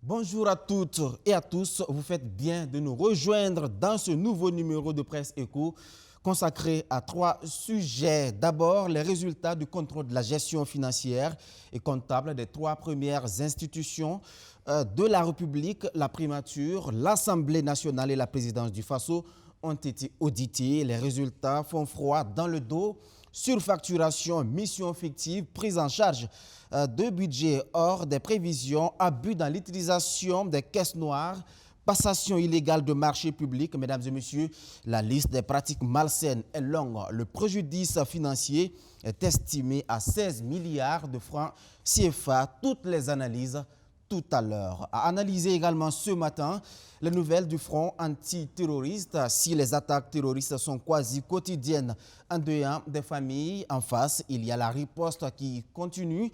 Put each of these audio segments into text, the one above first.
Bonjour à toutes et à tous, vous faites bien de nous rejoindre dans ce nouveau numéro de Presse Éco consacré à trois sujets. D'abord, les résultats du contrôle de la gestion financière et comptable des trois premières institutions de la République, la primature, l'Assemblée nationale et la présidence du Faso ont été audités. Les résultats font froid dans le dos. Surfacturation, mission fictive, prise en charge de budget hors des prévisions, abus dans l'utilisation des caisses noires, passation illégale de marchés publics. Mesdames et messieurs, la liste des pratiques malsaines est longue. Le préjudice financier est estimé à 16 milliards de francs CFA. Toutes les analyses tout à l'heure. À analyser également ce matin les nouvelles du front antiterroriste. Si les attaques terroristes sont quasi quotidiennes en dehors des familles, en face, il y a la riposte qui continue.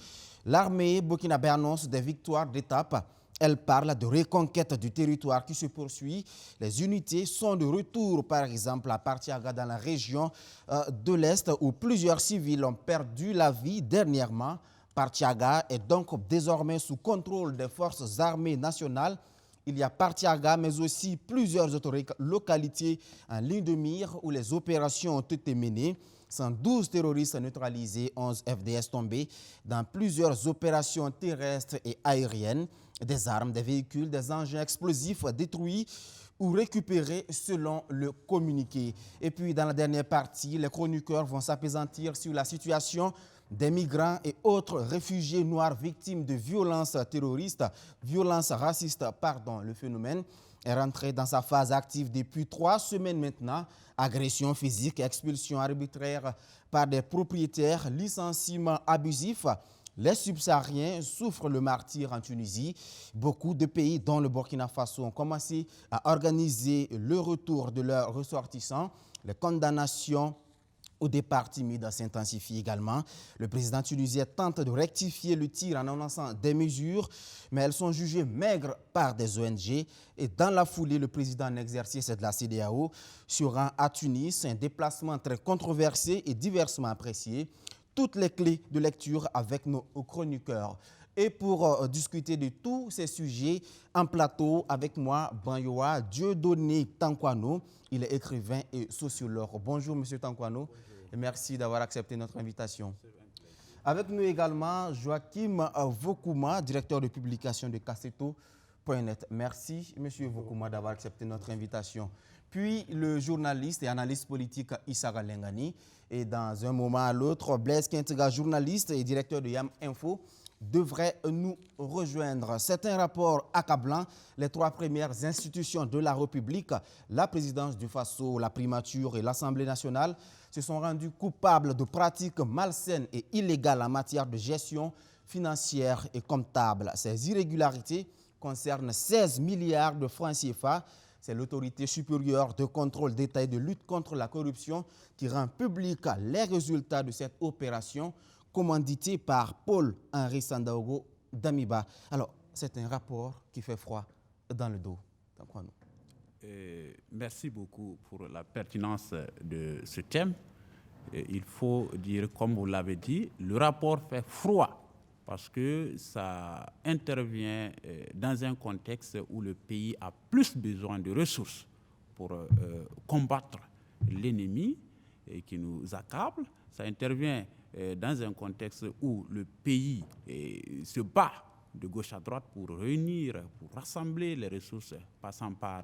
L'armée burkinabé annonce des victoires d'étape. Elle parle de reconquête du territoire qui se poursuit. Les unités sont de retour, par exemple, à Partiaga dans la région de l'Est où plusieurs civils ont perdu la vie dernièrement. Partiaga est donc désormais sous contrôle des forces armées nationales. Il y a Partiaga, mais aussi plusieurs autres localités en ligne de mire où les opérations ont été menées. 112 terroristes neutralisés, 11 FDS tombés dans plusieurs opérations terrestres et aériennes. Des armes, des véhicules, des engins explosifs détruits ou récupérés selon le communiqué. Et puis dans la dernière partie, les chroniqueurs vont s'appesantir sur la situation des migrants et autres réfugiés noirs victimes de violences terroristes, violences racistes, pardon. Le phénomène est rentré dans sa phase active depuis 3 semaines maintenant. Agressions physiques, expulsions arbitraires par des propriétaires, licenciements abusifs. Les subsahariens souffrent le martyre en Tunisie. Beaucoup de pays, dont le Burkina Faso, ont commencé à organiser le retour de leurs ressortissants. Les condamnations au départ timide s'intensifie également. Le président tunisien tente de rectifier le tir en annonçant des mesures, mais elles sont jugées maigres par des ONG. Et dans la foulée, le président en exercice de la CEDEAO se rend à Tunis, un déplacement très controversé et diversement apprécié. Toutes les clés de lecture avec nos chroniqueurs. Et pour discuter de tous ces sujets, en plateau avec moi, Banyoa Dieudonné Tankwano. Il est écrivain et sociologue. Bonjour, Monsieur Tankwano, et merci d'avoir accepté notre invitation. Avec nous également, Joachim Vokouma, directeur de publication de Casseto.net. Merci, Monsieur Vokouma, d'avoir accepté notre invitation. Puis le journaliste et analyste politique Issara Lengani. Et dans un moment à l'autre, Blaise Kintiga, journaliste et directeur de YAM Info, devrait nous rejoindre. C'est un rapport accablant. Les 3 premières institutions de la République, la présidence du Faso, la primature et l'Assemblée nationale, se sont rendues coupables de pratiques malsaines et illégales en matière de gestion financière et comptable. Ces irrégularités concernent 16 milliards de francs CFA. C'est l'autorité supérieure de contrôle d'État et de lutte contre la corruption qui rend public les résultats de cette opération commanditée par Paul-Henri Sandaogo d'Amiba. Alors, c'est un rapport qui fait froid dans le dos. Merci beaucoup pour la pertinence de ce thème. Il faut dire, comme vous l'avez dit, le rapport fait froid parce que ça intervient dans un contexte où le pays a plus besoin de ressources pour combattre l'ennemi qui nous accable. Ça intervient dans un contexte où le pays se bat de gauche à droite pour réunir, pour rassembler les ressources, passant par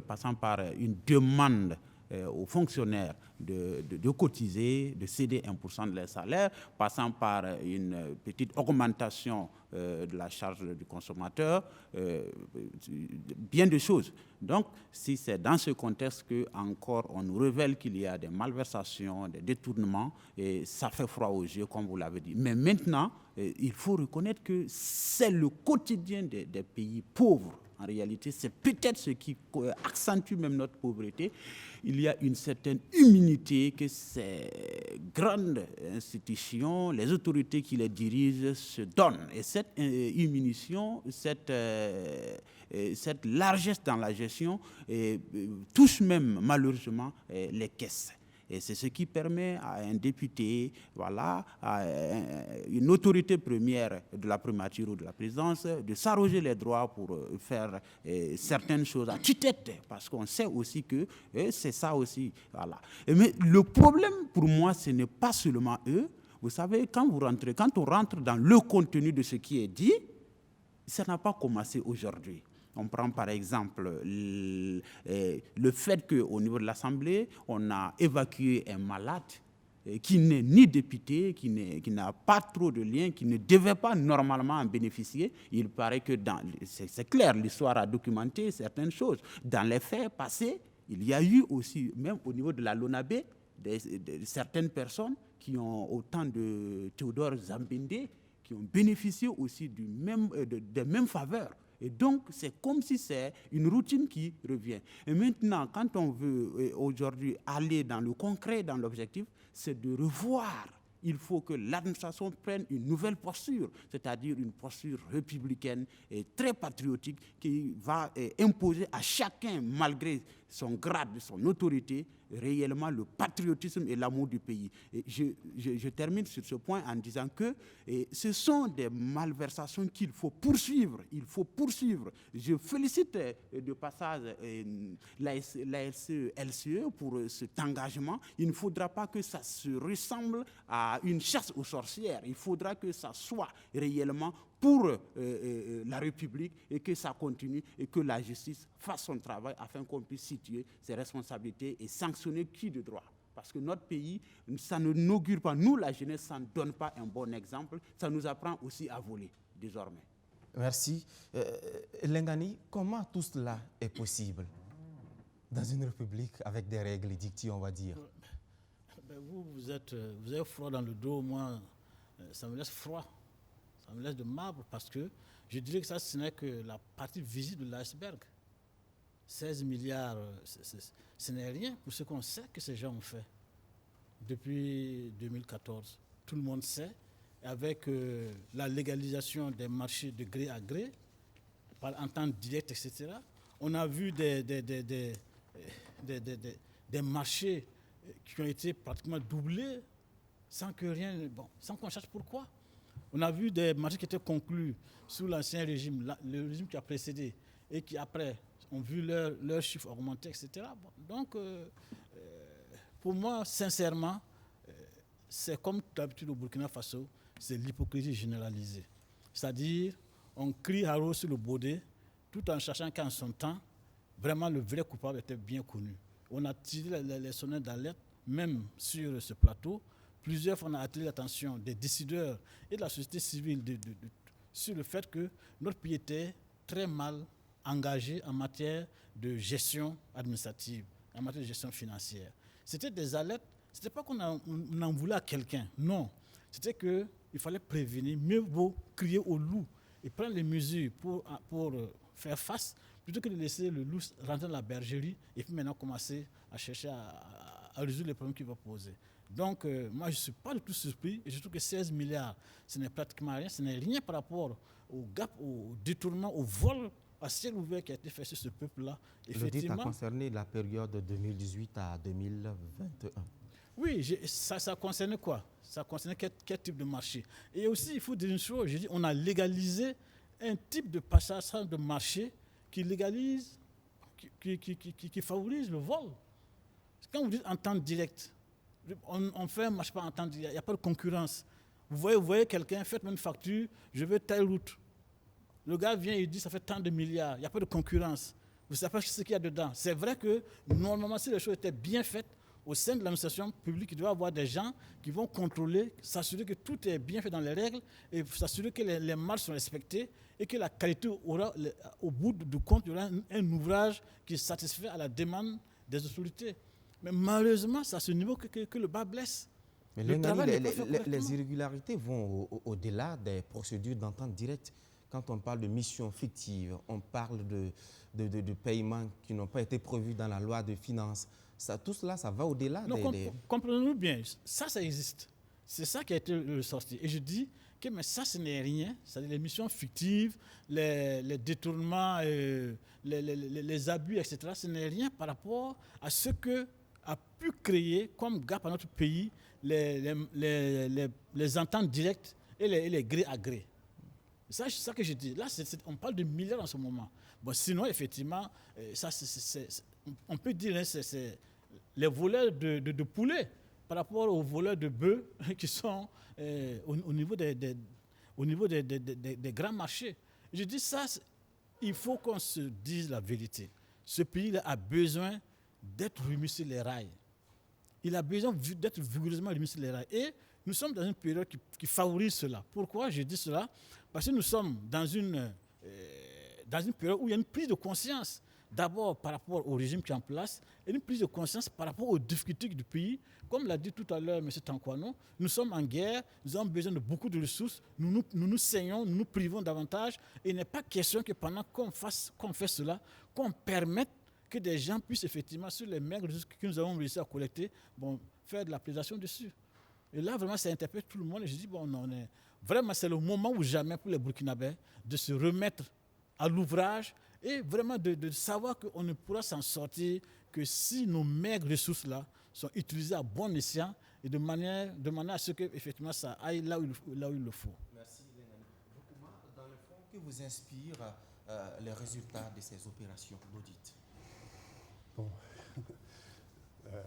passant par une demande aux fonctionnaires de cotiser, de céder 1% de leur salaire, passant par une petite augmentation de la charge du consommateur, bien de choses. Donc, si c'est dans ce contexte qu'encore on nous révèle qu'il y a des malversations, des détournements, et ça fait froid aux yeux, comme vous l'avez dit. Mais maintenant, il faut reconnaître que c'est le quotidien des pays pauvres. En réalité, c'est peut-être ce qui accentue même notre pauvreté. Il y a une certaine immunité que ces grandes institutions, les autorités qui les dirigent se donnent. Et cette immunition, cette largesse dans la gestion touche même malheureusement les caisses. Et c'est ce qui permet à un député, voilà, à une autorité première de la primature ou de la présidence de s'arroger les droits pour faire certaines choses à tue-tête, parce qu'on sait aussi que c'est ça aussi. Voilà. Mais le problème pour moi, ce n'est pas seulement eux. Vous savez, quand on rentre dans le contenu de ce qui est dit, ça n'a pas commencé aujourd'hui. On prend par exemple le fait qu'au niveau de l'Assemblée, on a évacué un malade qui n'est ni député, qui n'a pas trop de liens, qui ne devait pas normalement en bénéficier. Il paraît que c'est clair, l'histoire a documenté certaines choses. Dans les faits passés, il y a eu aussi, même au niveau de la LONABE, certaines personnes qui ont, au temps de Théodore Zambende, qui ont bénéficié aussi des mêmes faveurs. Et donc, c'est comme si c'est une routine qui revient. Et maintenant, quand on veut aujourd'hui aller dans le concret, dans l'objectif, c'est de revoir. Il faut que l'administration prenne une nouvelle posture, c'est-à-dire une posture républicaine et très patriotique qui va imposer à chacun, malgré son grade, son autorité, réellement le patriotisme et l'amour du pays. Et je termine sur ce point en disant que ce sont des malversations qu'il faut poursuivre. Il faut poursuivre. Je félicite de passage la LCE pour cet engagement. Il ne faudra pas que ça se ressemble à une chasse aux sorcières. Il faudra que ça soit réellement pour la République et que ça continue et que la justice fasse son travail afin qu'on puisse situer ses responsabilités et sanctionner qui de droit. Parce que notre pays, ça ne n'augure pas. Nous, la jeunesse, ça ne donne pas un bon exemple. Ça nous apprend aussi à voler, désormais. Merci. Lengani, comment tout cela est possible dans une république avec des règles édictées, on va dire? Vous avez froid dans le dos, moi, ça me laisse froid. Ça me laisse de marbre parce que je dirais que ça, ce n'est que la partie visible de l'iceberg. 16 milliards, ce n'est rien pour ce qu'on sait que ces gens ont fait depuis 2014. Tout le monde sait, avec la légalisation des marchés de gré à gré, par entente directe, etc. On a vu des marchés qui ont été pratiquement doublés sans que rien, sans qu'on cherche pourquoi. On a vu des marchés qui étaient conclus sous l'ancien régime, le régime qui a précédé, et qui après ont vu leurs chiffres augmenter, etc. Donc, pour moi, sincèrement, c'est comme d'habitude au Burkina Faso, c'est l'hypocrisie généralisée. C'est-à-dire, on crie haro sur le baudet, tout en cherchant qu'en son temps, vraiment le vrai coupable était bien connu. On a tiré les sonnettes d'alerte, même sur ce plateau. Plusieurs fois, on a attiré l'attention des décideurs et de la société civile sur le fait que notre pays était très mal engagé en matière de gestion administrative, en matière de gestion financière. C'était des alertes, ce n'était pas qu'on en voulait à quelqu'un, non. C'était qu'il fallait prévenir, mieux vaut crier au loup et prendre les mesures pour faire face, plutôt que de laisser le loup rentrer dans la bergerie et puis maintenant commencer à chercher à résoudre les problèmes qu'il va poser. Donc, moi, je ne suis pas du tout surpris et je trouve que 16 milliards, ce n'est pratiquement rien, ce n'est rien par rapport au gap, au détournement, au vol à ciel ouvert qui a été fait sur ce peuple-là. L'audit a concerné la période de 2018 à 2021. Oui, ça concernait quoi? Ça concernait quel type de marché? Et aussi, il faut dire une chose, j'ai dit, on a légalisé un type de passage de marché qui légalise, qui favorise le vol. Quand vous dites entente directe, on fait un marché par entente directe, il n'y a pas de concurrence. Vous voyez quelqu'un, faites-moi une facture, je veux telle route. Le gars vient et dit ça fait tant de milliards, il n'y a pas de concurrence. Vous ne savez pas ce qu'il y a dedans. C'est vrai que normalement, si les choses étaient bien faites, au sein de l'administration publique, il doit y avoir des gens qui vont contrôler, s'assurer que tout est bien fait dans les règles et s'assurer que les marges sont respectées et que la qualité aura, au bout du compte, il y aura un ouvrage qui satisfait à la demande des autorités. Mais malheureusement, c'est à ce niveau que le bas blesse. Mais les irrégularités vont au-delà des procédures d'entente directe. Quand on parle de missions fictives, on parle de paiements qui n'ont pas été prévus dans la loi de finances. Tout cela, ça va au-delà des... Comprenez-nous bien, ça existe. C'est ça qui a été ressorti. Et je dis que mais ça, ce n'est rien. C'est-à-dire les missions fictives, les détournements, les abus, etc. Ce n'est rien par rapport à ce que a pu créer comme gap à notre pays les ententes directes et les gré à gré. C'est ça que je dis. Là, on parle de milliards en ce moment. Bon, sinon, effectivement, ça, on peut dire que c'est les voleurs de poulets par rapport aux voleurs de bœufs qui sont au niveau des grands marchés. Je dis ça, il faut qu'on se dise la vérité. Ce pays-là a besoin d'être remis sur les rails. Il a besoin d'être vigoureusement remis sur les rails. Et nous sommes dans une période qui favorise cela. Pourquoi je dis cela? Parce que nous sommes dans une période où il y a une prise de conscience, d'abord par rapport au régime qui est en place, et une prise de conscience par rapport aux difficultés du pays. Comme l'a dit tout à l'heure M. Tankwano, nous sommes en guerre, nous avons besoin de beaucoup de ressources, nous saignons, nous nous privons davantage, et il n'est pas question que pendant qu'on fait cela, qu'on permette que des gens puissent effectivement, sur les maigres ressources que nous avons réussi à collecter, faire de la plaisation dessus. Et là, vraiment, ça interpelle tout le monde. Et je dis, vraiment, c'est le moment ou jamais pour les Burkinabés de se remettre à l'ouvrage et vraiment de savoir qu'on ne pourra s'en sortir que si nos maigres ressources-là sont utilisées à bon escient et de manière à ce que effectivement ça aille là où il le faut. Merci, Lénani. Dans le fond, que vous inspire les résultats de ces opérations d'audit? Bon,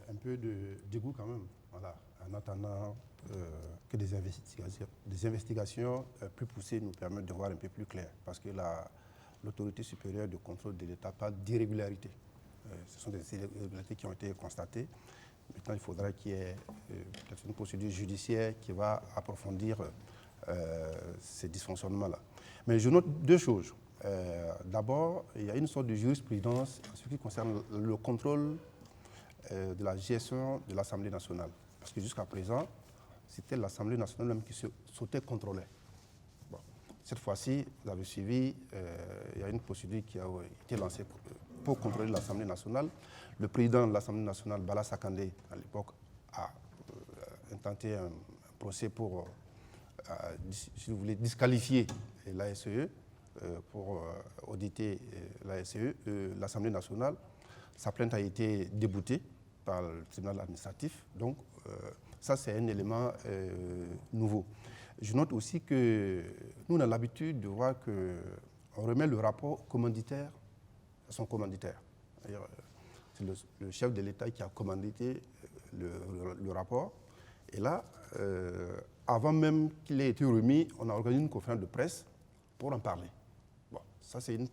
un peu de dégoût quand même, voilà, en attendant que des investigations plus poussées nous permettent de voir un peu plus clair, parce que l'autorité supérieure de contrôle de l'État parle d'irrégularité. Ce sont des irrégularités qui ont été constatées. Maintenant, il faudra qu'il y ait peut-être une procédure judiciaire qui va approfondir ces dysfonctionnements-là. Mais je note deux choses. D'abord, il y a une sorte de jurisprudence en ce qui concerne le contrôle de la gestion de l'Assemblée nationale. Parce que jusqu'à présent, c'était l'Assemblée nationale même qui s'auto-contrôlait. Bon. Cette fois-ci, vous avez suivi, il y a une procédure qui a été lancée pour contrôler l'Assemblée nationale. Le président de l'Assemblée nationale, Bala Sakandé, à l'époque, a intenté un procès pour, si vous voulez, disqualifier l'ASE pour auditer l'ASE, l'Assemblée nationale. Sa plainte a été déboutée par le tribunal administratif. Donc, ça, c'est un élément nouveau. Je note aussi que nous, on a l'habitude de voir qu'on remet le rapport commanditaire à son commanditaire. C'est le chef de l'État qui a commandité le rapport. Et là, avant même qu'il ait été remis, on a organisé une conférence de presse pour en parler. Bon, ça, c'est une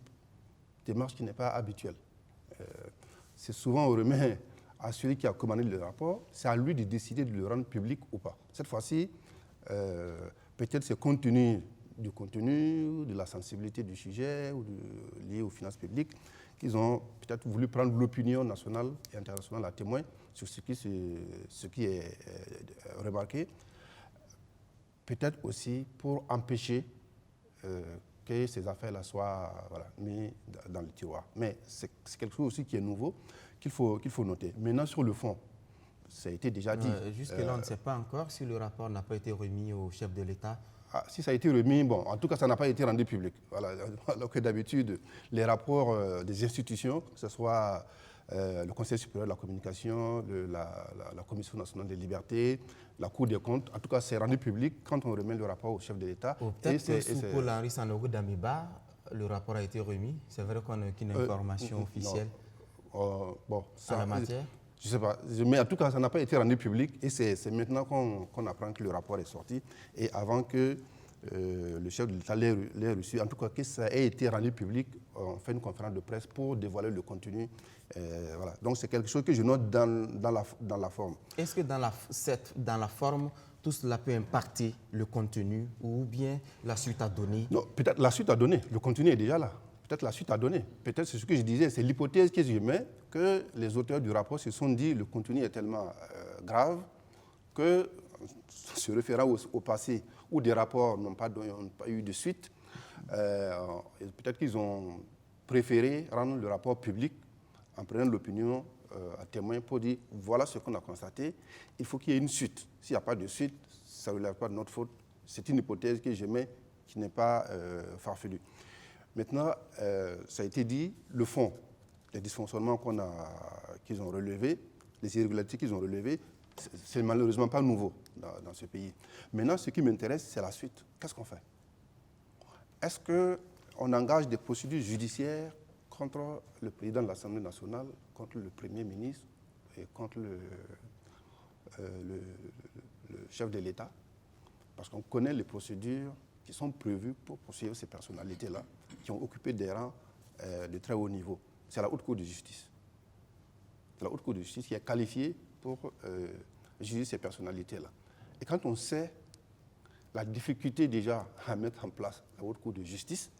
démarche qui n'est pas habituelle. C'est souvent on remet à celui qui a commandé le rapport, c'est à lui de décider de le rendre public ou pas. Cette fois-ci, peut-être c'est compte tenu du contenu, de la sensibilité du sujet ou lié aux finances publiques, qu'ils ont peut-être voulu prendre l'opinion nationale et internationale à témoin sur ce qui est remarqué. Peut-être aussi pour empêcher que ces affaires-là soient mises dans le tiroir. Mais c'est quelque chose aussi qui est nouveau, qu'il faut noter. Maintenant, sur le fond, ça a été déjà dit. Jusque-là, on ne sait pas encore si le rapport n'a pas été remis au chef de l'État. Si ça a été remis, bon, en tout cas, ça n'a pas été rendu public. Voilà. Alors que d'habitude, les rapports des institutions, que ce soit le Conseil supérieur de la communication, la Commission nationale des libertés, la Cour des comptes, en tout cas, c'est rendu public quand on remet le rapport au chef de l'État. Peut-être que sous Paul-Henri Sanogo Damiba, le rapport a été remis. C'est vrai qu'on n'a aucune information officielle bon, ça, en la matière. Je ne sais pas, mais en tout cas, ça n'a pas été rendu public et c'est maintenant qu'on apprend que le rapport est sorti et avant que le chef de l'État l'ait reçu, en tout cas que ça ait été rendu public, on fait une conférence de presse pour dévoiler le contenu. Voilà. Donc c'est quelque chose que je note dans la forme. Est-ce que dans la forme, tout cela peut impacter le contenu ou bien la suite à donner? Non, peut-être la suite à donner, le contenu est déjà là. Peut-être la suite à donner. Peut-être c'est ce que je disais, c'est l'hypothèse que je mets, que les auteurs du rapport se sont dit le contenu est tellement grave que, se référant au passé, où des rapports n'ont pas eu de suite, peut-être qu'ils ont préféré rendre le rapport public en prenant l'opinion à témoin pour dire voilà ce qu'on a constaté, il faut qu'il y ait une suite. S'il n'y a pas de suite, ça ne relève pas de notre faute. C'est une hypothèse que je mets qui n'est pas farfelue. Maintenant, ça a été dit, le fond, les dysfonctionnements qu'ils ont relevés, les irrégularités qu'ils ont relevées, c'est malheureusement pas nouveau dans ce pays. Maintenant, ce qui m'intéresse, c'est la suite. Qu'est-ce qu'on fait? Est-ce qu'on engage des procédures judiciaires contre le président de l'Assemblée nationale, contre le Premier ministre et contre le chef de l'État? Parce qu'on connaît les procédures qui sont prévues pour poursuivre ces personnalités-là, qui ont occupé des rangs de très haut niveau. C'est la Haute Cour de justice. C'est la Haute Cour de justice qui est qualifiée pour juger ces personnalités-là. Et quand on sait la difficulté déjà à mettre en place la Haute Cour de justice,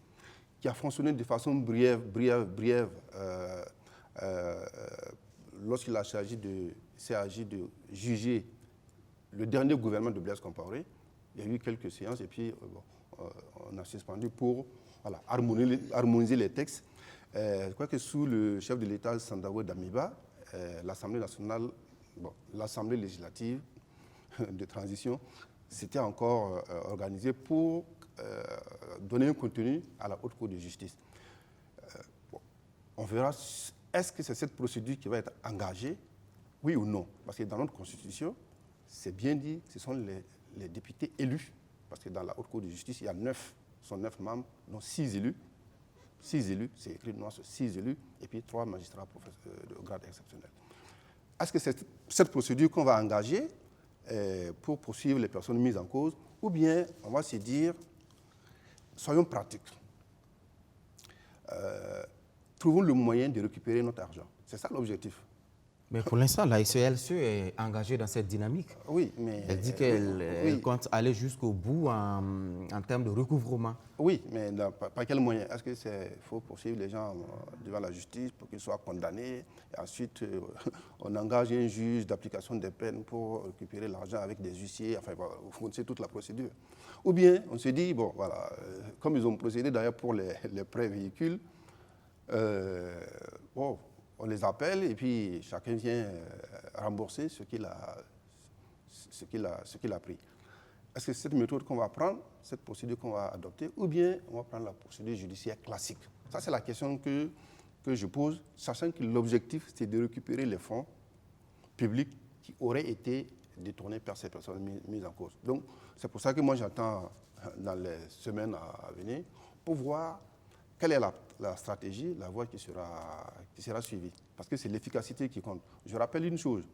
qui a fonctionné de façon brève, lorsqu'il s'agit de juger le dernier gouvernement de Blaise Compaoré. Il y a eu quelques séances et puis on a suspendu pour harmoniser les textes. Je crois que sous le chef de l'État, Sandaogo Damiba, l'Assemblée nationale, l'Assemblée législative de transition, s'était encore organisée pour donner un contenu à la Haute Cour de justice. On verra, est-ce que c'est cette procédure qui va être engagée, oui ou non? Parce que dans notre Constitution, c'est bien dit, ce sont les députés élus, parce que dans la Haute Cour de justice, il y a 9 membres, dont 6 élus. 6 élus, c'est écrit noir sur 6 élus, et puis 3 magistrats de grade exceptionnel. Est-ce que c'est cette procédure qu'on va engager pour poursuivre les personnes mises en cause, ou bien on va se dire, soyons pratiques, trouvons le moyen de récupérer notre argent. C'est ça l'objectif. Mais pour l'instant, la SELCE est engagée dans cette dynamique. Oui, mais... Elle dit qu'elle compte aller jusqu'au bout en termes de recouvrement. Oui, mais par quel moyen? Est-ce qu'il faut poursuivre les gens devant la justice pour qu'ils soient condamnés et ensuite on engage un juge d'application des peines pour récupérer l'argent avec des huissiers, enfin, vous connaissez toute la procédure. Ou bien on se dit, bon, voilà, comme ils ont procédé d'ailleurs pour les prêts véhicules, on les appelle et puis chacun vient rembourser ce qu'il a pris. Est-ce que c'est cette méthode qu'on va prendre, cette procédure qu'on va adopter, ou bien on va prendre la procédure judiciaire classique? Ça, c'est la question que je pose, sachant que l'objectif, c'est de récupérer les fonds publics qui auraient été détournés par ces personnes mises en cause. Donc, c'est pour ça que moi, j'attends dans les semaines à venir pour voir quelle est la stratégie, la voie qui sera suivie. Parce que c'est l'efficacité qui compte. Je rappelle une chose,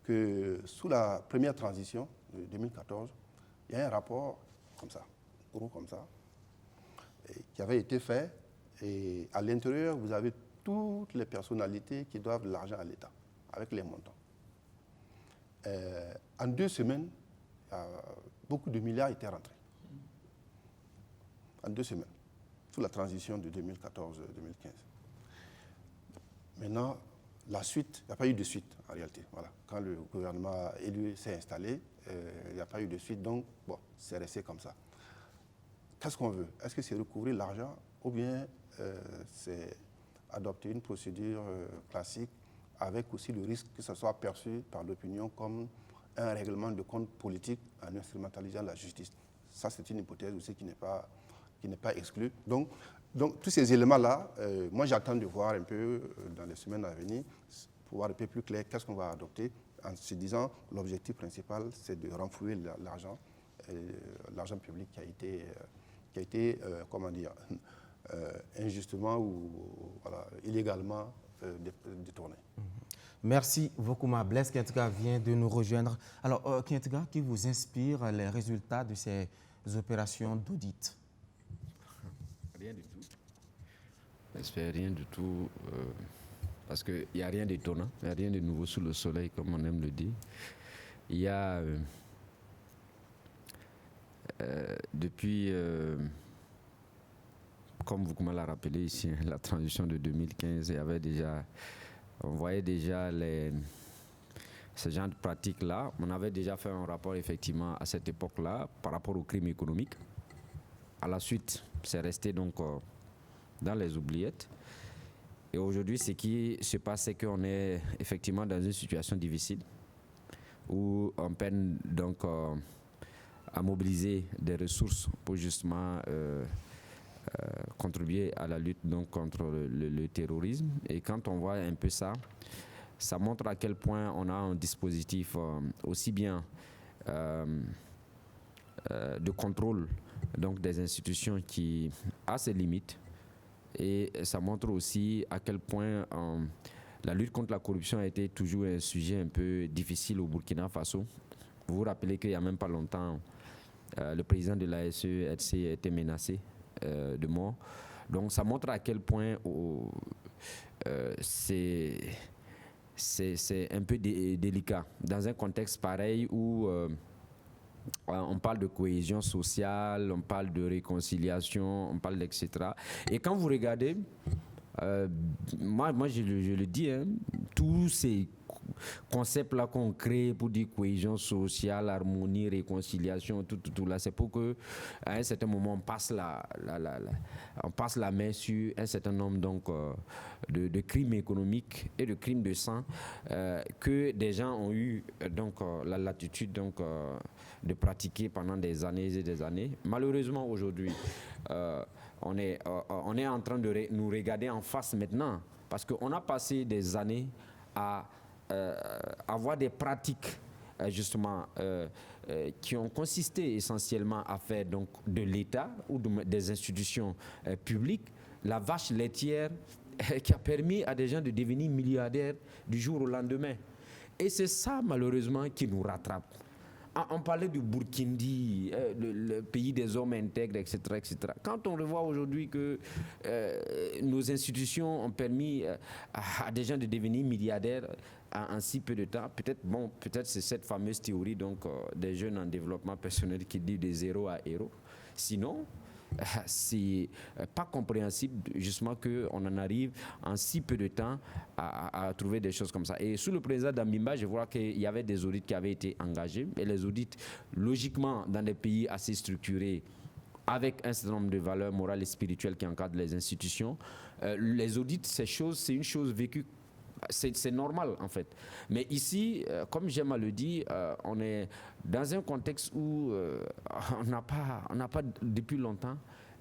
que sous la première transition de 2014, il y a un rapport comme ça, gros comme ça, qui avait été fait. Et à l'intérieur, vous avez toutes les personnalités qui doivent de l'argent à l'État, avec les montants. En 2 semaines, beaucoup de milliards étaient rentrés. En 2 semaines. Sous la transition de 2014-2015. Maintenant, la suite, il n'y a pas eu de suite en réalité. Voilà. Quand le gouvernement élu s'est installé, il n'y a pas eu de suite, donc bon, c'est resté comme ça. Qu'est-ce qu'on veut? Est-ce que c'est recouvrir l'argent ou bien c'est adopter une procédure classique avec aussi le risque que ça soit perçu par l'opinion comme un règlement de compte politique en instrumentalisant la justice? Ça, c'est une hypothèse aussi qui n'est pas exclu. Donc, tous ces éléments-là, moi j'attends de voir un peu dans les semaines à venir, pour voir un peu plus clair qu'est-ce qu'on va adopter, en se disant l'objectif principal, c'est de renflouer l'argent public qui a été comment dire, injustement ou illégalement détourné. Merci beaucoup, Blaise Kientga vient de nous rejoindre. Alors, Kientga, qui vous inspire les résultats de ces opérations d'audit? Rien du tout. J'espère rien du tout, parce qu'il n'y a rien d'étonnant, il n'y a rien de nouveau sous le soleil, comme on aime le dire. Il y a, depuis, comme vous me l'avez rappelé ici, la transition de 2015, on voyait déjà ce genre de pratiques-là. On avait déjà fait un rapport, effectivement, à cette époque-là, par rapport au crime économique. À la suite, c'est resté donc dans les oubliettes. Et aujourd'hui, ce qui se passe, c'est qu'on est effectivement dans une situation difficile où on peine donc à mobiliser des ressources pour justement contribuer à la lutte donc contre le terrorisme. Et quand on voit un peu ça, ça montre à quel point on a un dispositif aussi bien de contrôle donc des institutions qui a ses limites, et ça montre aussi à quel point la lutte contre la corruption a été toujours un sujet un peu difficile au Burkina Faso. Vous vous rappelez qu'il n'y a même pas longtemps, le président de la SERC a été menacé de mort. Donc ça montre à quel point c'est un peu délicat dans un contexte pareil où on parle de cohésion sociale, on parle de réconciliation, on parle d'etc. Et quand vous regardez, moi je le dis, hein, tous ces concepts-là qu'on crée pour dire cohésion sociale, harmonie, réconciliation, tout là, c'est pour que à un certain moment on passe la main sur un certain nombre donc de crimes économiques et de crimes de sang que des gens ont eu donc la latitude donc de pratiquer pendant des années et des années. Malheureusement aujourd'hui, on est en train de nous regarder en face maintenant, parce qu'on a passé des années à avoir des pratiques justement qui ont consisté essentiellement à faire donc de l'État ou des institutions publiques la vache laitière qui a permis à des gens de devenir milliardaires du jour au lendemain. Et c'est ça malheureusement qui nous rattrape. On parlait du Burkindi, le pays des hommes intègres, etc., etc. Quand on revoit aujourd'hui que nos institutions ont permis à des gens de devenir milliardaires en si peu de temps, peut-être c'est cette fameuse théorie donc, des jeunes en développement personnel qui dit de zéro à héros. Sinon, c'est pas compréhensible justement qu'on en arrive en si peu de temps à trouver des choses comme ça. Et sous le président Dambimba, je vois qu'il y avait des audits qui avaient été engagés, et les audits, logiquement, dans des pays assez structurés, avec un certain nombre de valeurs morales et spirituelles qui encadrent les institutions, les audits, c'est une chose vécue. C'est normal en fait. Mais ici, comme j'aime à le dire, on est dans un contexte où on n'a pas depuis longtemps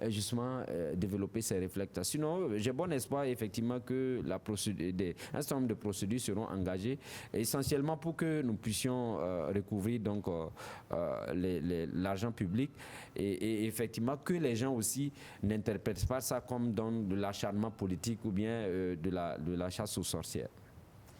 justement développé ces réflexes. Sinon, j'ai bon espoir effectivement que un certain nombre de procédures seront engagées, essentiellement pour que nous puissions recouvrir donc l'argent public et effectivement que les gens aussi n'interprètent pas ça comme de l'acharnement politique ou bien de la chasse aux sorcières.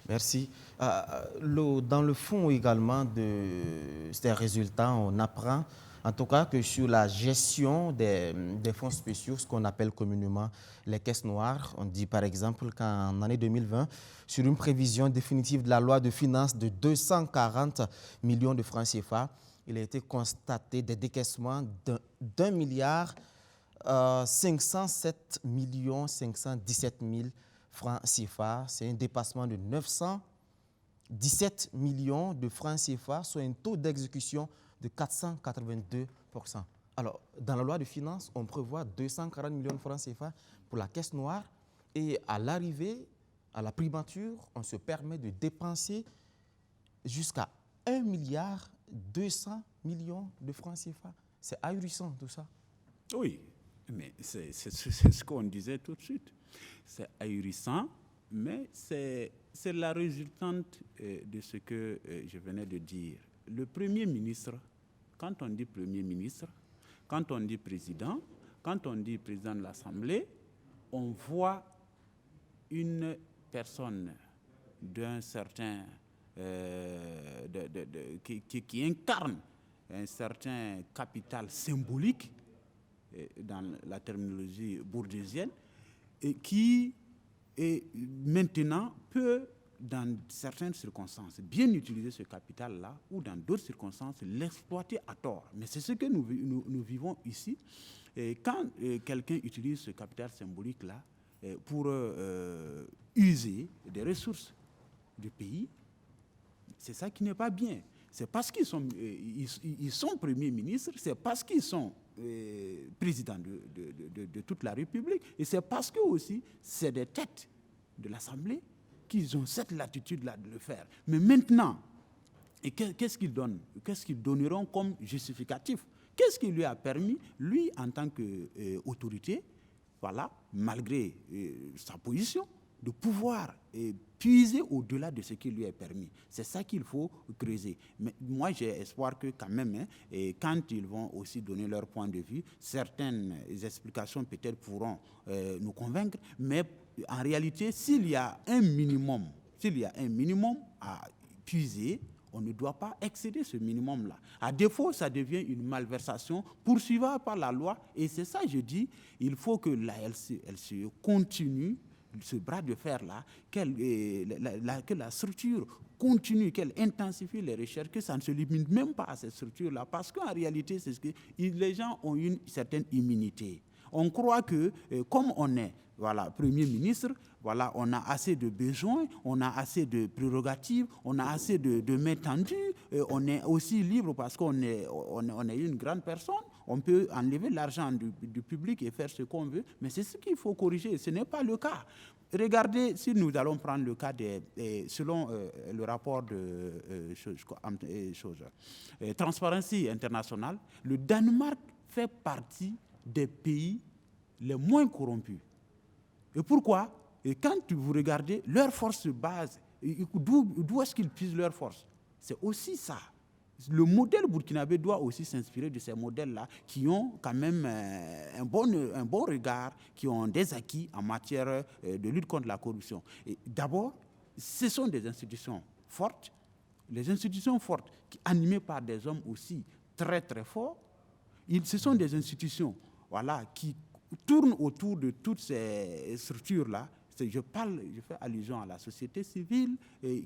Merci. Dans le fond également de ces résultats, on apprend en tout cas que sur la gestion des fonds spéciaux, ce qu'on appelle communément les caisses noires, on dit par exemple qu'en année 2020, sur une prévision définitive de la loi de finances de 240 millions de francs CFA, il a été constaté des décaissements d'1 milliard 507 517 000 francs CFA. C'est un dépassement de 917 millions de francs CFA, soit un taux d'exécution de 482%. Alors, dans la loi de finances, on prévoit 240 millions de francs CFA pour la caisse noire, et à l'arrivée, à la primature, on se permet de dépenser jusqu'à 1 milliard 200 millions de francs CFA. C'est ahurissant tout ça. Oui, mais c'est ce qu'on disait tout de suite. C'est ahurissant, mais c'est la résultante de ce que je venais de dire. Le Premier ministre, quand on dit Premier ministre, quand on dit président, quand on dit président de l'Assemblée, on voit une personne d'un certain qui incarne un certain capital symbolique dans la terminologie bourdieusienne, et qui maintenant peut, dans certaines circonstances, bien utiliser ce capital-là, ou dans d'autres circonstances, l'exploiter à tort. Mais c'est ce que nous vivons ici. Et quand quelqu'un utilise ce capital symbolique-là pour user des ressources du pays, c'est ça qui n'est pas bien. C'est parce qu'ils sont premiers ministres, c'est parce qu'ils sont présidents de toute la République, et c'est parce que aussi c'est des têtes de l'Assemblée qu'ils ont cette latitude-là de le faire. Mais maintenant, et qu'est-ce qu'ils donnent? Qu'est-ce qu'ils donneront comme justificatif? Qu'est-ce qui lui a permis, lui, en tant qu'autorité, voilà, malgré sa position, de pouvoir puiser au-delà de ce qui lui est permis. C'est ça qu'il faut creuser. Mais moi, j'ai espoir que quand même, et quand ils vont aussi donner leur point de vue, certaines explications peut-être pourront nous convaincre, mais en réalité, s'il y a un minimum à puiser, on ne doit pas excéder ce minimum-là. À défaut, ça devient une malversation poursuivable par la loi. Et c'est ça, je dis, il faut que elle se continue, ce bras de fer-là, que la structure continue, qu'elle intensifie les recherches, que ça ne se limite même pas à cette structure-là. Parce qu'en réalité, c'est ce que les gens ont une certaine immunité. On croit que, comme on est Premier ministre, on a assez de besoins, on a assez de prérogatives, on a assez de mains tendues, on est aussi libre parce qu'on est une grande personne, on peut enlever l'argent du public et faire ce qu'on veut, mais c'est ce qu'il faut corriger, ce n'est pas le cas. Regardez, si nous allons prendre le cas selon le rapport de Transparency International, le Danemark fait partie des pays les moins corrompus. Et pourquoi? Et quand vous regardez, leur force se base, d'où est-ce qu'ils puisent leur force? C'est aussi ça. Le modèle burkinabé doit aussi s'inspirer de ces modèles-là qui ont quand même un bon regard, qui ont des acquis en matière de lutte contre la corruption. Et d'abord, ce sont des institutions fortes, les institutions fortes animées par des hommes aussi très très forts. Ce sont des institutions qui tournent autour de toutes ces structures-là. Je fais allusion à la société civile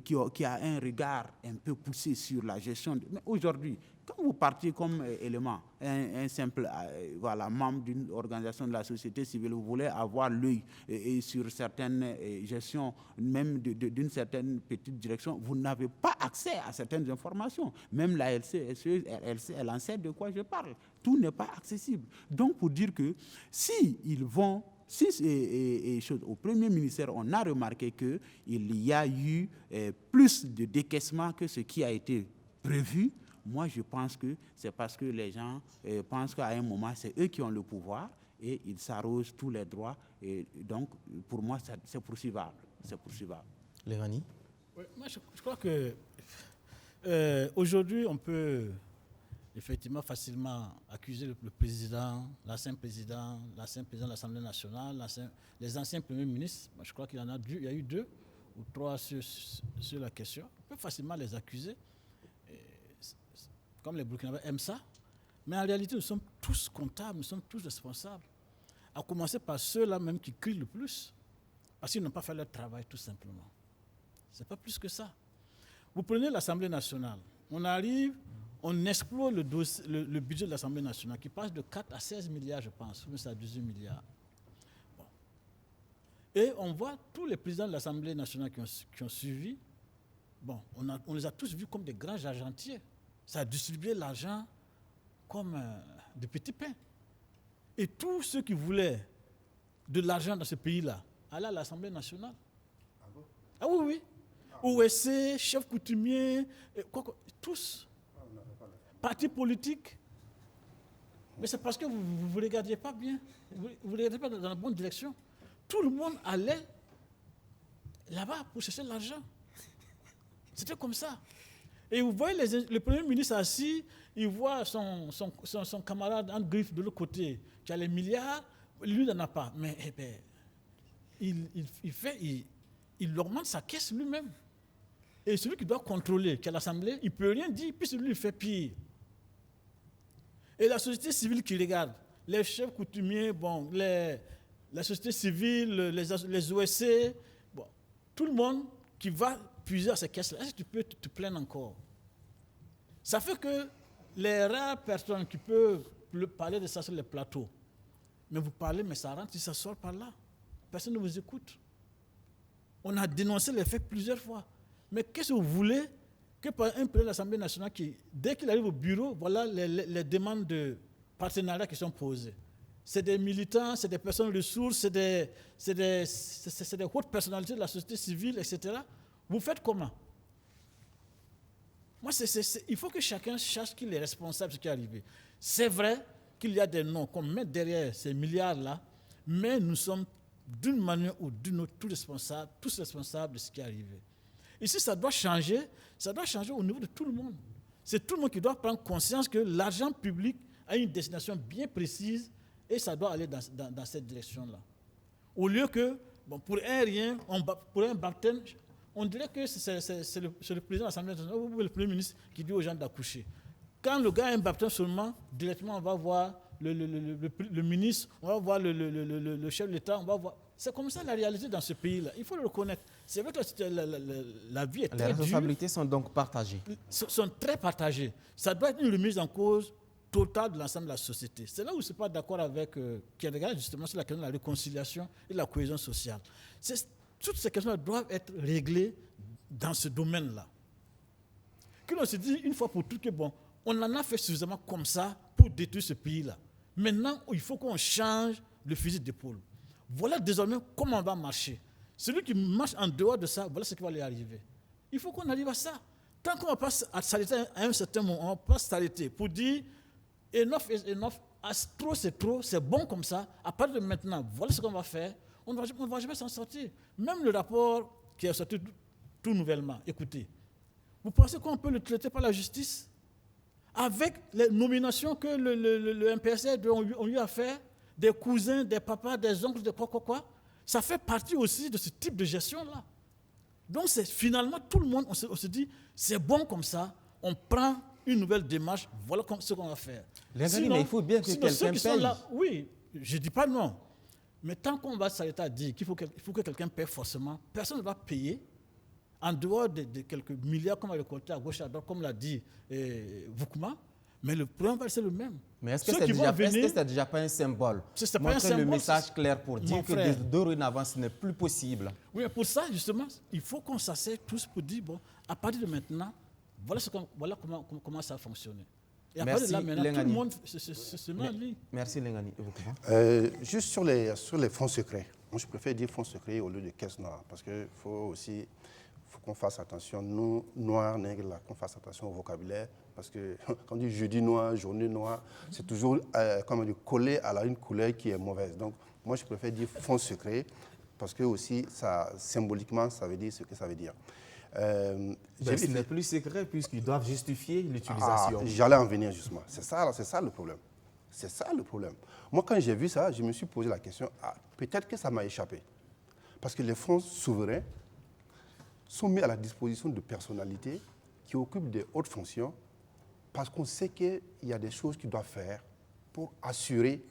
qui a un regard un peu poussé sur la gestion. Mais aujourd'hui, quand vous partez comme élément, un simple membre d'une organisation de la société civile, vous voulez avoir l'œil sur certaines gestions, même d'une certaine petite direction, vous n'avez pas accès à certaines informations. Même la LCSE, elle en sait de quoi je parle. Tout n'est pas accessible. Donc, pour dire que au Premier ministère, on a remarqué qu'il y a eu plus de décaissement que ce qui a été prévu. Moi, je pense que c'est parce que les gens pensent qu'à un moment, c'est eux qui ont le pouvoir et ils s'arrogent tous les droits. Et donc, pour moi, c'est poursuivable. Lérani? Oui, moi, je crois que aujourd'hui, on peut effectivement facilement accuser le président, l'ancien président de l'Assemblée nationale, les anciens premiers ministres. Moi, je crois qu'il y a eu 2 ou 3 sur la question. On peut facilement les accuser, comme les Burkinabés aiment ça. Mais en réalité, nous sommes tous comptables, nous sommes tous responsables. À commencer par ceux-là même qui crient le plus, parce qu'ils n'ont pas fait leur travail tout simplement. Ce n'est pas plus que ça. Vous prenez l'Assemblée nationale, on explore le budget de l'Assemblée nationale qui passe de 4 à 16 milliards, je pense, ou à 18 milliards. Bon. Et on voit tous les présidents de l'Assemblée nationale qui ont suivi, on les a tous vus comme des grands argentiers. Ça a distribué l'argent comme des petits pains. Et tous ceux qui voulaient de l'argent dans ce pays-là allaient à l'Assemblée nationale. Ah bon? Ah oui. OSC, chef coutumier, tous. Partis politiques. Mais c'est parce que vous ne regardiez pas bien. Vous ne regardiez pas dans la bonne direction. Tout le monde allait là-bas pour chercher l'argent. C'était comme ça. Et vous voyez le Premier ministre assis, il voit son camarade en griffe de l'autre côté, qui a les milliards, lui n'en a pas. Mais il augmente sa caisse lui-même. Et celui qui doit contrôler, qui est l'Assemblée, il ne peut rien dire, puis celui il fait pire. Et la société civile qui regarde, les chefs coutumiers, la société civile, les OSC, tout le monde qui va puiser à ces caisses-là, est-ce que tu peux te plaindre encore? Ça fait que les rares personnes qui peuvent parler de ça sur les plateaux, mais vous parlez, mais ça rentre, ça sort par là. Personne ne vous écoute. On a dénoncé les faits plusieurs fois. Mais qu'est-ce que vous voulez que par un président de l'Assemblée nationale qui, dès qu'il arrive au bureau, voilà les demandes de partenariat qui sont posées. C'est des militants, c'est des personnes ressources, c'est des hautes personnalités de la société civile, etc. Vous faites comment? Moi, il faut que chacun sache qu'il est responsable de ce qui est arrivé. C'est vrai qu'il y a des noms qu'on met derrière ces milliards-là, mais nous sommes d'une manière ou d'une autre, tous responsables de ce qui est arrivé. Ici, ça doit changer au niveau de tout le monde. C'est tout le monde qui doit prendre conscience que l'argent public a une destination bien précise et ça doit aller dans cette direction-là. Au lieu que, pour un rien, pour un baptême, on dirait que c'est le président de l'Assemblée nationale ou le Premier ministre qui dit aux gens d'accoucher. Quand le gars a un baptême seulement, directement on va voir le ministre, on va voir le chef de l'État, on va voir. C'est comme ça la réalité dans ce pays-là. Il faut le reconnaître. C'est vrai que la vie est très dure. Les responsabilités sont donc partagées. Sont très partagées. Ça doit être une remise en cause totale de l'ensemble de la société. C'est là où je ne suis pas d'accord avec Kierkegaard, justement, sur la question de la réconciliation et de la cohésion sociale. Toutes ces questions doivent être réglées dans ce domaine-là. Que l'on se dise une fois pour toutes que on en a fait suffisamment comme ça pour détruire ce pays-là. Maintenant, il faut qu'on change le fusil d'épaule. Voilà désormais comment on va marcher. Celui qui marche en dehors de ça, voilà ce qui va lui arriver. Il faut qu'on arrive à ça. Tant qu'on ne va pas s'arrêter à un certain moment, on ne va pas s'arrêter pour dire enough is enough, trop c'est trop, c'est bon comme ça. À partir de maintenant, voilà ce qu'on va faire. On ne va jamais s'en sortir. Même le rapport qui est sorti tout nouvellement, écoutez, vous pensez qu'on peut le traiter par la justice? Avec les nominations que le MPSR ont eu à faire, des cousins, des papas, des oncles, de quoi, ça fait partie aussi de ce type de gestion-là. Donc, finalement, tout le monde, on se dit, c'est bon comme ça, on prend une nouvelle démarche, voilà ce qu'on va faire. Sinon, mais il faut bien que quelqu'un paye. Là, oui, je ne dis pas non. Mais tant qu'on va s'arrêter à dire qu'il faut que quelqu'un paye forcément, personne ne va payer. En dehors de quelques milliards qu'on va récolter à gauche et à droite, comme l'a dit Voukouma, mais le problème va être le même. Mais est-ce que c'est déjà pas un symbole? C'est pas un symbole. Le message clair pour dire que dorénavant, ce n'est plus possible. Oui, pour ça, justement, il faut qu'on s'asseye tous pour dire, à partir de maintenant, voilà comment ça a fonctionné. Et à partir de là, maintenant, tout le monde se met en ligne. Merci, Lengani. Juste sur les fonds secrets. Moi, je préfère dire fonds secrets au lieu de caisse noire, parce qu'il faut qu'on fasse attention, nous, noirs, nègres, là, qu'on fasse attention au vocabulaire, parce que quand on dit jeudi noir, journée noire, c'est toujours collé à une couleur qui est mauvaise. Donc, moi, je préfère dire fonds secrets, parce que aussi, symboliquement, ça veut dire ce que ça veut dire. Ce n'est plus secret, puisqu'ils doivent justifier l'utilisation. J'allais en venir, justement. C'est ça le problème. C'est ça le problème. Moi, quand j'ai vu ça, je me suis posé la question, peut-être que ça m'a échappé. Parce que les fonds souverains sont mis à la disposition de personnalités qui occupent des hautes fonctions parce qu'on sait qu'il y a des choses qu'ils doivent faire pour assurer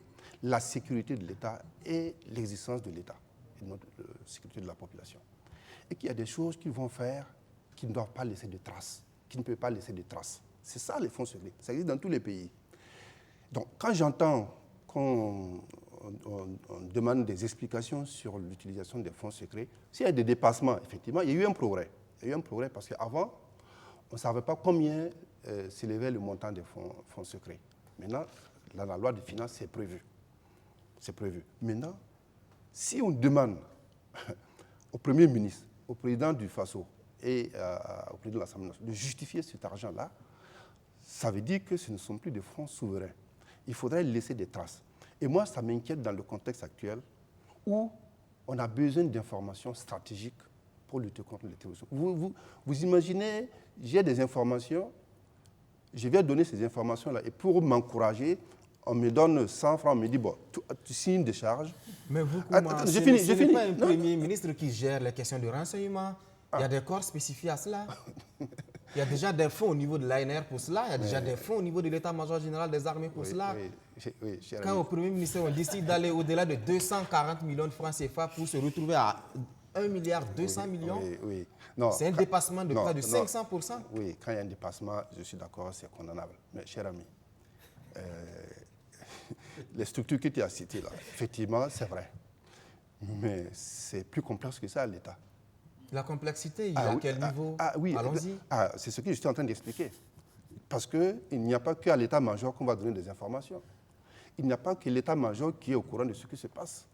la sécurité de l'État et l'existence de l'État et la sécurité de la population. Et qu'il y a des choses qu'ils vont faire qui ne doivent pas laisser de traces, qui ne peuvent pas laisser de traces. C'est ça les fonds secrets. Ça existe dans tous les pays. Donc quand j'entends qu'on demande des explications sur l'utilisation des fonds secrets, s'il y a des dépassements, effectivement, il y a eu un progrès. Il y a eu un progrès parce qu'avant, on ne savait pas combien s'élevait le montant des fonds secrets. Maintenant, dans la loi de finances, c'est prévu. C'est prévu. Maintenant, si on demande au Premier ministre, au président du FASO et au président de l'Assemblée nationale de justifier cet argent-là, ça veut dire que ce ne sont plus des fonds souverains. Il faudrait laisser des traces. Et moi, ça m'inquiète dans le contexte actuel où on a besoin d'informations stratégiques pour lutter contre le terrorisme. Vous imaginez, j'ai des informations, je vais donner ces informations-là et pour m'encourager, on me donne 100 francs, on me dit, bon, tu signes une décharge. Mais vous, je finis. Ce n'est pas un Premier ministre qui gère les questions de renseignement. Il y a des corps spécifiés à cela. Il y a déjà des fonds au niveau de l'ANR pour cela. Il y a déjà des fonds au niveau de l'État-major général des armées pour cela. Quand au Premier ministre, on décide d'aller au-delà de 240 millions de francs CFA pour se retrouver à 1,2 milliard c'est un dépassement de près de 500%. Oui, quand il y a un dépassement, je suis d'accord, c'est condamnable. Mais cher ami, les structures que tu as citées là, effectivement, c'est vrai. Mais c'est plus complexe que ça, l'État. La complexité, à quel niveau? Oui, allons-y. C'est ce que je suis en train d'expliquer. Parce qu'il n'y a pas qu'à l'état-major qu'on va donner des informations. Il n'y a pas que l'état-major qui est au courant de ce qui se passe.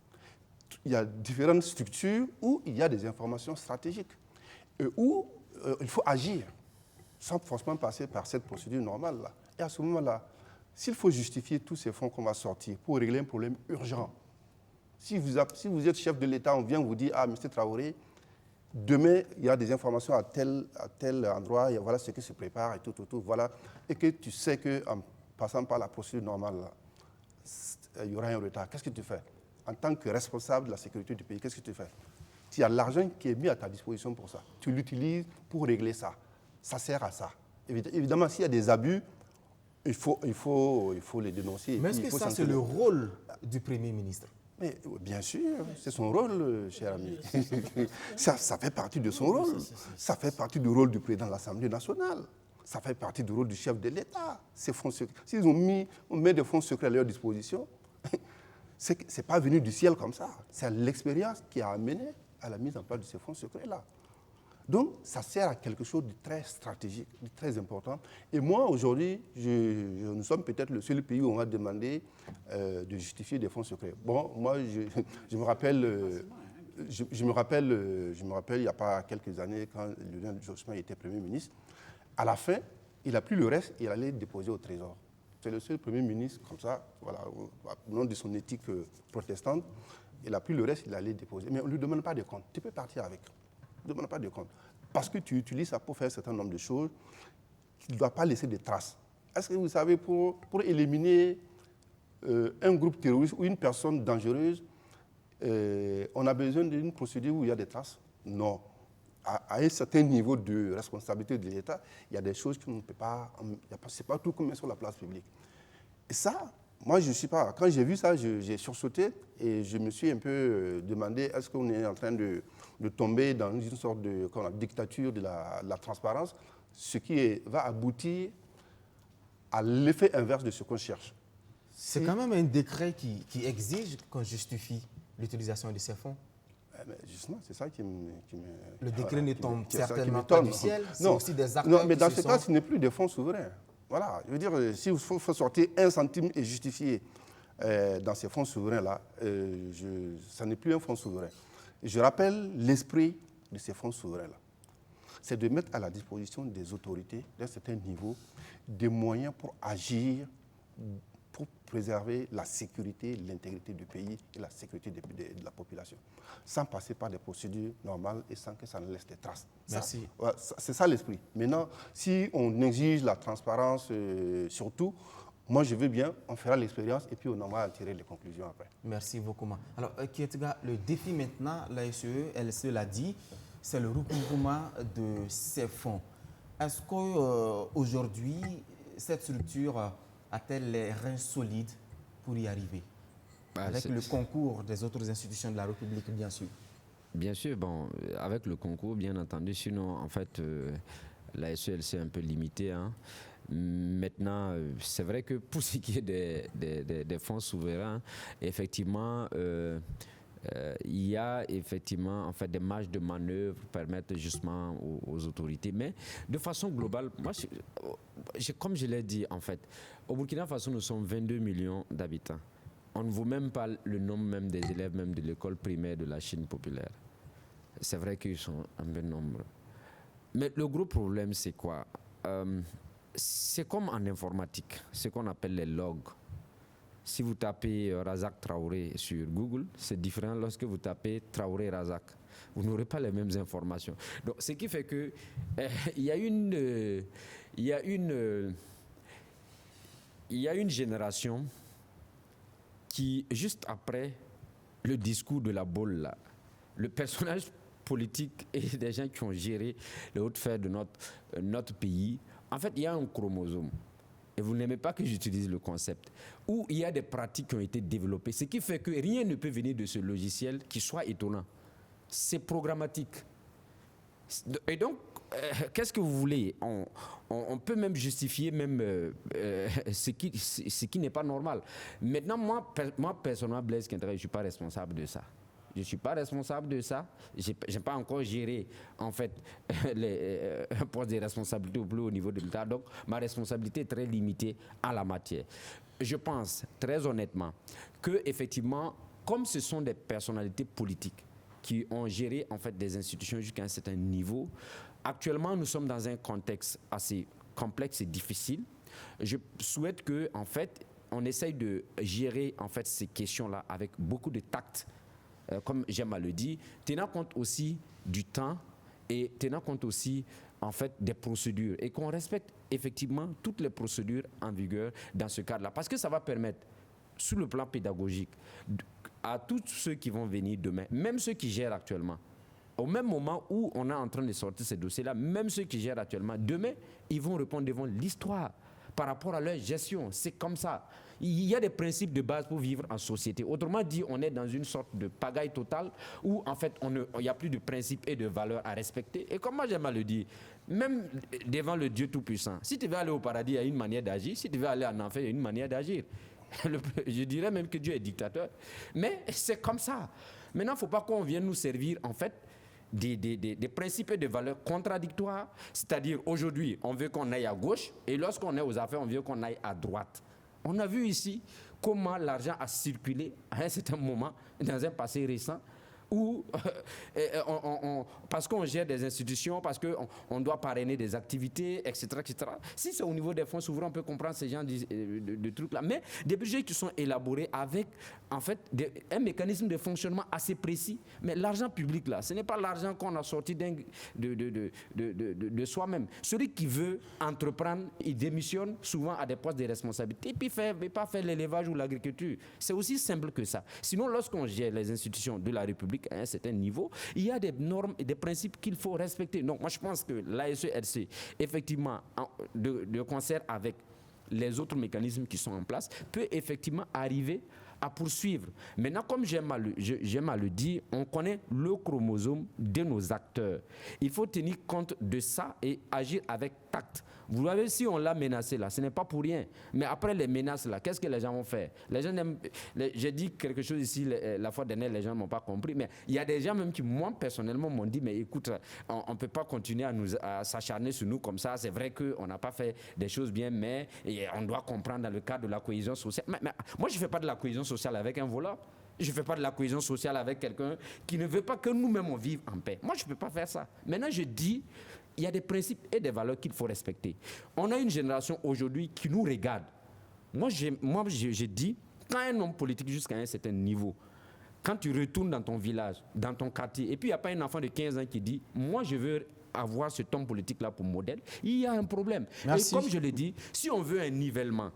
Il y a différentes structures où il y a des informations stratégiques et où il faut agir sans forcément passer par cette procédure normale-là. Et à ce moment-là, s'il faut justifier tous ces fonds qu'on va sortir pour régler un problème urgent, Si vous êtes chef de l'État, on vient vous dire, ah, M. Traoré, demain, il y a des informations à tel endroit, et voilà ce qui se prépare, et tout, voilà. Et que tu sais qu'en passant par la procédure normale, là, il y aura un retard. Qu'est-ce que tu fais? En tant que responsable de la sécurité du pays, qu'est-ce que tu fais? Tu as l'argent qui est mis à ta disposition pour ça. Tu l'utilises pour régler ça. Ça sert à ça. Évidemment, s'il y a des abus, il faut les dénoncer. Mais est-ce que ça, c'est le rôle du Premier ministre? Mais bien sûr, c'est son rôle, cher ami. Ça fait partie de son rôle. Ça fait partie du rôle du président de l'Assemblée nationale. Ça fait partie du rôle du chef de l'État. Ces fonds secrets. S'ils on met des fonds secrets à leur disposition, ce n'est pas venu du ciel comme ça. C'est l'expérience qui a amené à la mise en place de ces fonds secrets-là. Donc, ça sert à quelque chose de très stratégique, de très important. Et moi, aujourd'hui, nous sommes peut-être le seul pays où on va demander de justifier des fonds secrets. Bon, moi, je me rappelle, il n'y a pas quelques années, quand Lionel Jospin était Premier ministre, à la fin, il n'a plus le reste, il allait le déposer au Trésor. C'est le seul Premier ministre, comme ça, voilà, au nom de son éthique protestante, il n'a plus le reste, il allait le déposer. Mais on ne lui demande pas de compte. Tu peux partir avec. Ne demande pas de compte. Parce que tu utilises ça pour faire un certain nombre de choses qui ne doivent pas laisser de traces. Est-ce que vous savez, pour éliminer un groupe terroriste ou une personne dangereuse, on a besoin d'une procédure où il y a des traces? Non. À un certain niveau de responsabilité de l'État, il y a des choses qu'on ne peut pas... Ce n'est pas tout comme sur la place publique. Et ça, moi, je ne suis pas... Quand j'ai vu ça, j'ai sursauté et je me suis un peu demandé, est-ce qu'on est en train de tomber dans une sorte de dictature de la transparence, ce qui va aboutir à l'effet inverse de ce qu'on cherche. C'est quand même un décret qui exige qu'on justifie l'utilisation de ces fonds. Mais justement, c'est ça qui me... Le décret ne tombe certainement pas du ciel, c'est non, aussi des acteurs. Non, mais dans ce cas, ce n'est plus des fonds souverains. Voilà, je veux dire, s'il faut sortir 1 centime et justifier dans ces fonds souverains-là, ça n'est plus un fonds souverain. Je rappelle l'esprit de ces fonds souverains-là. C'est de mettre à la disposition des autorités d'un certain niveau des moyens pour agir, pour préserver la sécurité, l'intégrité du pays et la sécurité de la population, sans passer par des procédures normales et sans que ça ne laisse des traces. Merci. C'est ça l'esprit. Maintenant, si on exige la transparence surtout, moi je veux bien, on fera l'expérience et puis on en va tirer les conclusions après. Merci beaucoup. Alors, Kietiga, le défi maintenant, la SE, elle se l'a dit, c'est le recouvrement de ces fonds. Est-ce qu'aujourd'hui, cette structure a-t-elle les reins solides pour y arriver, avec le concours des autres institutions de la République, bien sûr? Bien sûr, bon, avec le concours, bien entendu. Sinon, en fait, la SE, s'est un peu limitée. Hein. Maintenant, c'est vrai que pour ce qui est des fonds souverains, effectivement, il y a effectivement en fait des marges de manœuvre pour permettre justement aux autorités. Mais de façon globale, moi, comme je l'ai dit, en fait, au Burkina Faso, nous sommes 22 millions d'habitants. On ne vaut même pas le nombre même des élèves même de l'école primaire de la Chine populaire. C'est vrai qu'ils sont un peu nombreux. Mais le gros problème, c'est quoi? C'est comme en informatique, ce qu'on appelle les logs. Si vous tapez Razak Traoré sur Google, c'est différent lorsque vous tapez Traoré Razak. Vous n'aurez pas les mêmes informations. Donc, ce qui fait que il y a une génération qui, juste après le discours de la boule, là, le personnage politique et des gens qui ont géré les hautes sphères de notre pays, en fait, il y a un chromosome. Et vous n'aimez pas que j'utilise le concept, où il y a des pratiques qui ont été développées, ce qui fait que rien ne peut venir de ce logiciel qui soit étonnant. C'est programmatique. Et donc, qu'est-ce que vous voulez? On peut même justifier même ce qui n'est pas normal. Maintenant, moi personnellement, Blaise Kentrel, je ne suis pas responsable de ça. Je ne suis pas responsable de ça. Je n'ai pas encore géré, en fait, les postes de responsabilité au plus haut niveau de l'État. Donc, ma responsabilité est très limitée à la matière. Je pense, très honnêtement, que effectivement, comme ce sont des personnalités politiques qui ont géré, en fait, des institutions jusqu'à un certain niveau, actuellement, nous sommes dans un contexte assez complexe et difficile. Je souhaite que, en fait, on essaye de gérer en fait ces questions-là avec beaucoup de tact, comme j'aime à le dire, tenant compte aussi du temps et tenant compte aussi en fait des procédures et qu'on respecte effectivement toutes les procédures en vigueur dans ce cadre-là, parce que ça va permettre, sur le plan pédagogique, à tous ceux qui vont venir demain, même ceux qui gèrent actuellement, au même moment où on est en train de sortir ces dossiers-là, même ceux qui gèrent actuellement, demain, ils vont répondre devant l'histoire par rapport à leur gestion. C'est comme ça. Il y a des principes de base pour vivre en société. Autrement dit, on est dans une sorte de pagaille totale où, en fait, il n'y a plus de principes et de valeurs à respecter. Et comme moi, j'aime à le dire, même devant le Dieu Tout-Puissant, si tu veux aller au paradis, il y a une manière d'agir. Si tu veux aller en enfer, il y a une manière d'agir. Je dirais même que Dieu est dictateur. Mais c'est comme ça. Maintenant, il ne faut pas qu'on vienne nous servir, en fait, des principes et des valeurs contradictoires. C'est-à-dire, aujourd'hui, on veut qu'on aille à gauche, et lorsqu'on est aux affaires, on veut qu'on aille à droite. On a vu ici comment l'argent a circulé à un certain moment, dans un passé récent, où, parce qu'on gère des institutions, parce qu'on doit parrainer des activités, etc., etc. Si c'est au niveau des fonds souverains, on peut comprendre ces genres de trucs-là. Mais des budgets qui sont élaborés avec, en fait, un mécanisme de fonctionnement assez précis. Mais l'argent public, là, ce n'est pas l'argent qu'on a sorti de soi-même. Celui qui veut entreprendre, il démissionne souvent à des postes de responsabilité, et puis il ne veut pas faire l'élevage ou l'agriculture. C'est aussi simple que ça. Sinon, lorsqu'on gère les institutions de la République, à un certain niveau, il y a des normes et des principes qu'il faut respecter. Donc, moi, je pense que l'ASE-RC, effectivement, de concert avec les autres mécanismes qui sont en place, peut effectivement arriver à poursuivre. Maintenant, comme j'aime à le dire, on connaît le chromosome de nos acteurs. Il faut tenir compte de ça et agir avec tact. Vous voyez, si on l'a menacé là, ce n'est pas pour rien. Mais après les menaces là, qu'est-ce que les gens vont faire? Les gens j'ai dit quelque chose ici la fois dernière, les gens n'ont pas compris. Mais il y a des gens même qui, moi personnellement, m'ont dit, mais écoute, on ne peut pas continuer à s'acharner sur nous comme ça. C'est vrai qu'on n'a pas fait des choses bien, mais on doit comprendre dans le cadre de la cohésion sociale. Mais moi, je ne fais pas de la cohésion sociale avec un voleur. Je ne fais pas de la cohésion sociale avec quelqu'un qui ne veut pas que nous-mêmes on vive en paix. Moi, je ne peux pas faire ça. Maintenant, je dis, il y a des principes et des valeurs qu'il faut respecter. On a une génération aujourd'hui qui nous regarde. Moi, je dis, quand un homme politique jusqu'à un certain niveau, quand tu retournes dans ton village, dans ton quartier, et puis il n'y a pas un enfant de 15 ans qui dit, moi, je veux avoir cet homme politique-là pour modèle, il y a un problème. Merci. Et comme je l'ai dit, si on veut un nivellement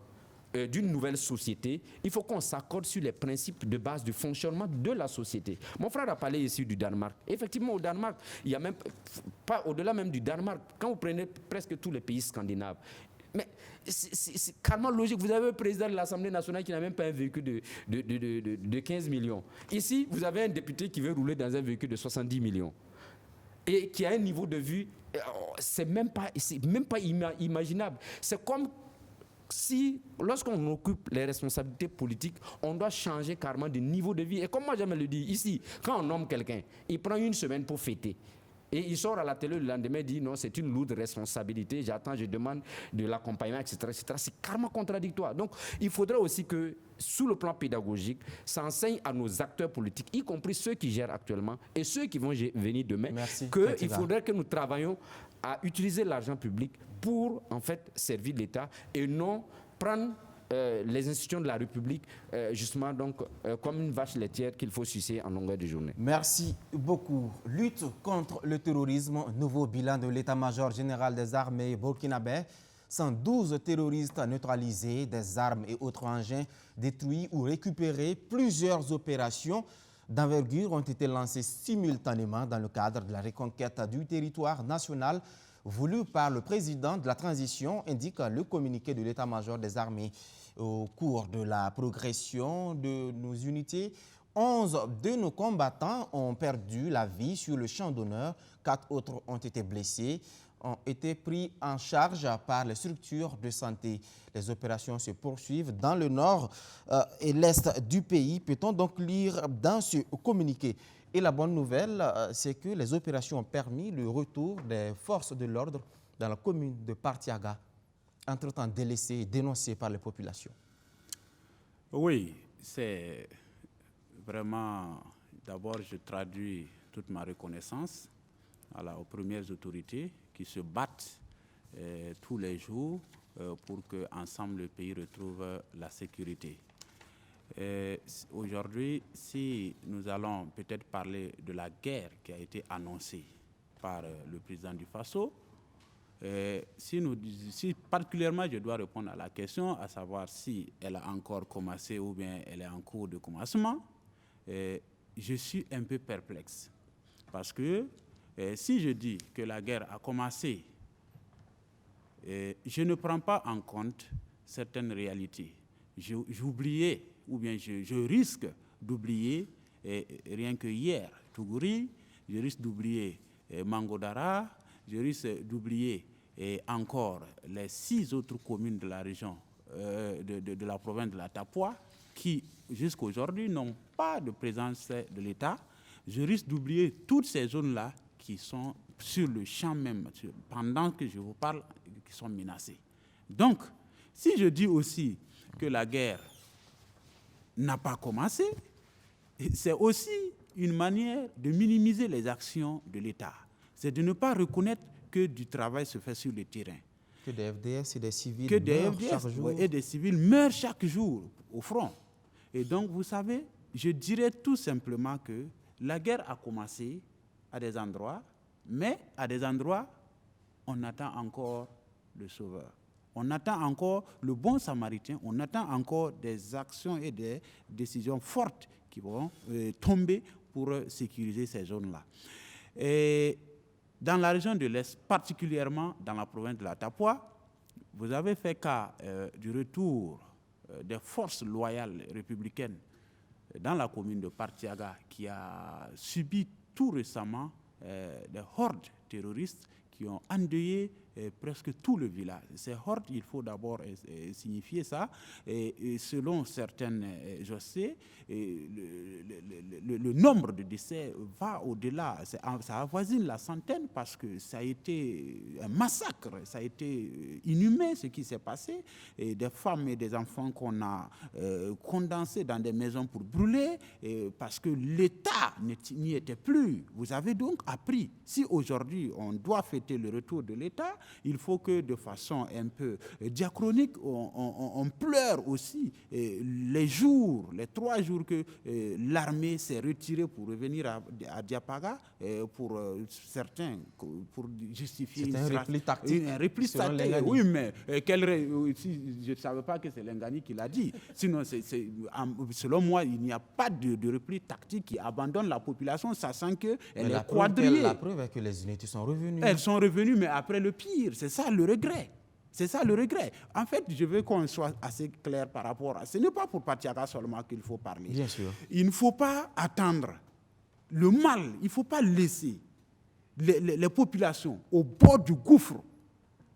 d'une nouvelle société, il faut qu'on s'accorde sur les principes de base du fonctionnement de la société. Mon frère a parlé ici du Danemark. Effectivement, au Danemark, il y a même pas au-delà même du Danemark, quand vous prenez presque tous les pays scandinaves, mais c'est carrément logique. Vous avez un président de l'Assemblée nationale qui n'a même pas un véhicule de 15 millions. Ici, vous avez un député qui veut rouler dans un véhicule de 70 millions. Et qui a un niveau de vue, c'est même pas imaginable. C'est comme si, lorsqu'on occupe les responsabilités politiques, on doit changer carrément de niveau de vie. Et comme moi j'aime le dire, ici, quand on nomme quelqu'un, il prend une semaine pour fêter. Et il sort à la télé le lendemain et dit non, c'est une lourde responsabilité, j'attends, je demande de l'accompagnement, etc., etc. C'est carrément contradictoire. Donc, il faudrait aussi que, sous le plan pédagogique, ça enseigne à nos acteurs politiques, y compris ceux qui gèrent actuellement et ceux qui vont venir demain, qu'il faudrait que nous travaillions à utiliser l'argent public pour, en fait, servir l'État et non prendre les institutions de la République, justement, donc, comme une vache laitière qu'il faut sucer en longueur de journée. Merci beaucoup. Lutte contre le terrorisme, nouveau bilan de l'état-major général des armées burkinabé. 112 terroristes neutralisés, des armes et autres engins détruits ou récupérés. Plusieurs opérations d'envergure ont été lancées simultanément dans le cadre de la reconquête du territoire national voulu par le président de la transition, indique le communiqué de l'état-major des armées. Au cours de la progression de nos unités, 11 de nos combattants ont perdu la vie sur le champ d'honneur. 4 autres ont été blessés, ont été pris en charge par les structures de santé. Les opérations se poursuivent dans le nord et l'est du pays, peut-on donc lire dans ce communiqué. Et la bonne nouvelle, c'est que les opérations ont permis le retour des forces de l'ordre dans la commune de Partiaga, entre-temps délaissée et dénoncée par les populations. Oui, c'est vraiment... D'abord, je traduis toute ma reconnaissance aux premières autorités qui se battent tous les jours pour qu'ensemble le pays retrouve la sécurité. Aujourd'hui, si nous allons peut-être parler de la guerre qui a été annoncée par le président du Faso, si particulièrement je dois répondre à la question, à savoir si elle a encore commencé ou bien elle est en cours de commencement, je suis un peu perplexe. Parce que si je dis que la guerre a commencé, je ne prends pas en compte certaines réalités. J'oubliais, ou bien je risque d'oublier, rien que hier, Tougouri, je risque d'oublier Mangodara, je risque d'oublier encore les 6 autres communes de la région, de la province de la Tapua, qui jusqu'à aujourd'hui n'ont pas de présence de l'État. Je risque d'oublier toutes ces zones-là qui sont sur le champ même, pendant que je vous parle, qui sont menacées. Donc, si je dis aussi que la guerre n'a pas commencé, c'est aussi une manière de minimiser les actions de l'État. C'est de ne pas reconnaître que du travail se fait sur le terrain. Que des FDS et des civils chaque jour. Et des civils meurent chaque jour au front. Et donc, vous savez, je dirais tout simplement que la guerre a commencé à des endroits, mais à des endroits, on attend encore le sauveur. On attend encore le bon samaritain, on attend encore des actions et des décisions fortes qui vont tomber pour sécuriser ces zones-là. Et dans la région de l'Est, particulièrement dans la province de la Tapua, vous avez fait cas du retour des forces loyales républicaines dans la commune de Partiaga qui a subi tout récemment des hordes terroristes qui ont endeuillé presque tout le village. Ces hordes, il faut d'abord signifier ça. Et selon certaines, je sais, le nombre de décès va au-delà. Ça avoisine la centaine parce que ça a été un massacre, ça a été inhumain ce qui s'est passé. Et des femmes et des enfants qu'on a condensés dans des maisons pour brûler parce que l'État n'y était plus. Vous avez donc appris, si aujourd'hui on doit fêter le retour de l'État, il faut que de façon un peu diachronique, on pleure aussi les 3 jours que l'armée s'est retirée pour revenir à Diapaga, pour certains, pour justifier c'est un repli tactique. Un repli tactique, oui, mais je ne savais pas que c'est Lengani qui l'a dit. Sinon, selon moi, il n'y a pas de repli tactique qui abandonne la population, sachant qu'elle est quadrillée. La preuve est que les unités sont revenues. Elles sont revenues, mais après le pire. C'est ça le regret. C'est ça le regret. En fait, je veux qu'on soit assez clair par rapport à... Ce n'est pas pour Partiaga seulement qu'il faut parler. Bien sûr. Il ne faut pas attendre le mal. Il ne faut pas laisser les populations au bord du gouffre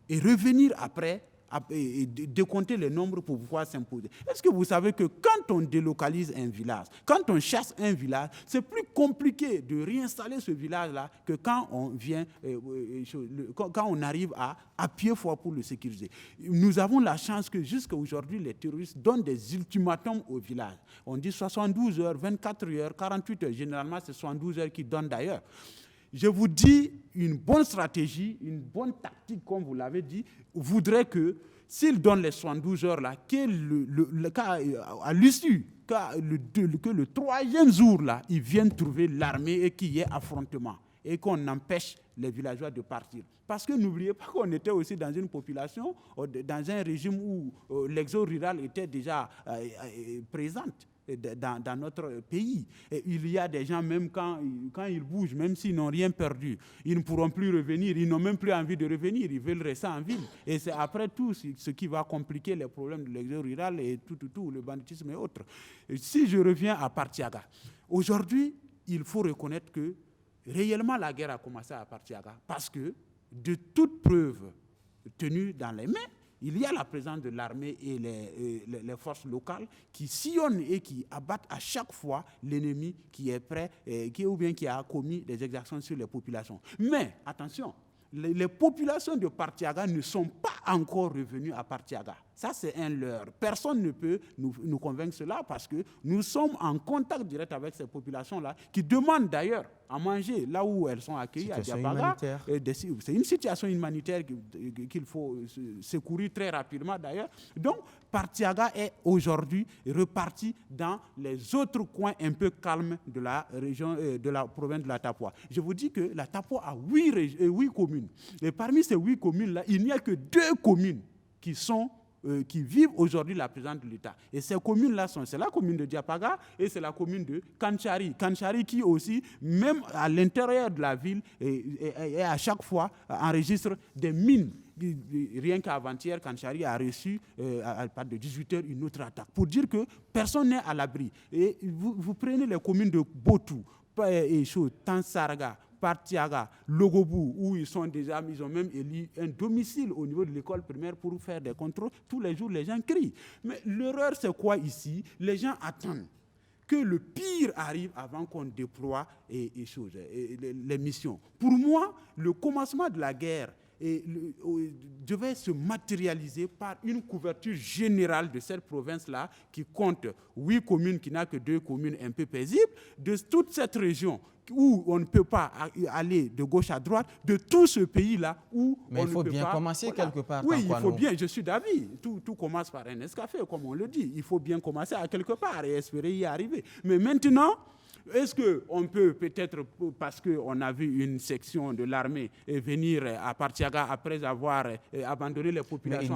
et revenir après et décompter les nombres pour pouvoir s'imposer. Est-ce que vous savez que quand on délocalise un village, quand on chasse un village, c'est plus compliqué de réinstaller ce village-là que quand on vient, quand on arrive à pied fort pour le sécuriser. Nous avons la chance que jusqu'à aujourd'hui, les terroristes donnent des ultimatums au village. On dit 72 heures, 24 heures, 48 heures. Généralement, c'est 72 heures qu'ils donnent d'ailleurs. Je vous dis, une bonne stratégie, une bonne tactique, comme vous l'avez dit, voudrait que, s'ils donnent les 72 heures-là, à l'issue, que le 3e jour-là, ils viennent trouver l'armée et qu'il y ait affrontement et qu'on empêche les villageois de partir. Parce que n'oubliez pas qu'on était aussi dans une population, dans un régime où l'exode rural était déjà présente. Dans notre pays. Et il y a des gens, même quand ils bougent, même s'ils n'ont rien perdu, ils ne pourront plus revenir, ils n'ont même plus envie de revenir, ils veulent rester en ville. Et c'est après tout ce qui va compliquer les problèmes de l'exode rural et tout, le banditisme et autres. Et si je reviens à Partiaga, aujourd'hui, il faut reconnaître que réellement la guerre a commencé à Partiaga parce que de toute preuve tenue dans les mains, il y a la présence de l'armée et les forces locales qui sillonnent et qui abattent à chaque fois l'ennemi qui est prêt, qui a commis des exactions sur les populations. Mais, attention, les populations de Partiaga ne sont pas encore revenues à Partiaga. Ça, c'est un leurre. Personne ne peut nous convaincre cela parce que nous sommes en contact direct avec ces populations-là qui demandent d'ailleurs à manger là où elles sont accueillies à Diapaga. C'est une situation humanitaire qu'il faut secourir très rapidement d'ailleurs. Donc, Partiaga est aujourd'hui reparti dans les autres coins un peu calmes de la région, de la province de la Tapua. Je vous dis que la Tapua a 8 communes. Et parmi ces 8 communes-là, il n'y a que 2 communes qui vivent aujourd'hui la présence de l'État. Et ces communes-là c'est la commune de Diapaga et c'est la commune de Kanchari. Kanchari qui aussi, même à l'intérieur de la ville, et à chaque fois enregistre des mines. Rien qu'avant-hier, Kanchari a reçu, à partir de 18h, une autre attaque. Pour dire que personne n'est à l'abri. Et vous prenez les communes de Botou, Tansarga, Partiaga, Logobou, où ils ont même élu un domicile au niveau de l'école primaire pour faire des contrôles. Tous les jours, les gens crient. Mais l'erreur, c'est quoi ici? Les gens attendent que le pire arrive avant qu'on déploie les missions. Pour moi, le commencement de la guerre devait se matérialiser par une couverture générale de cette province-là qui compte 8 communes, qui n'a que 2 communes un peu paisibles, de toute cette région où on ne peut pas aller de gauche à droite, de tout ce pays-là où mais on il faut ne peut bien pas commencer quelque part. Oui, il faut bien, je suis d'avis. Tout commence par un escafé, comme on le dit. Il faut bien commencer à quelque part et espérer y arriver. Mais maintenant, est-ce qu'on peut peut-être, parce qu'on a vu une section de l'armée venir à Partiaga après avoir abandonné les populations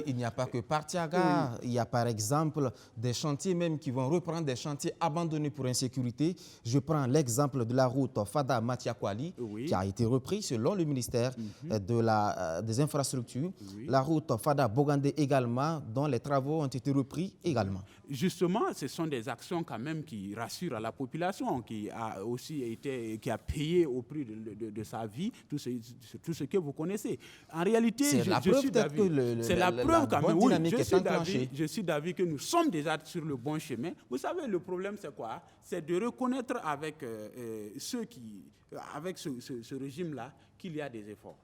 il n'y a pas que Partiaga. Oui. Il y a par exemple des chantiers même qui vont reprendre des chantiers abandonnés pour insécurité. Je prends l'exemple de la route Fada-Matiakwali qui a été repris selon le ministère des infrastructures. Oui. La route Fada-Bogandé également, dont les travaux ont été repris également. Justement, ce sont des actions quand même qui rassurent à la population, qui a aussi qui a payé au prix de sa vie tout ce que vous connaissez. En réalité, je suis d'avis. C'est la preuve quand même. Oui, je suis d'avis que nous sommes déjà sur le bon chemin. Vous savez, le problème, c'est quoi? C'est de reconnaître avec avec ce régime-là, qu'il y a des efforts.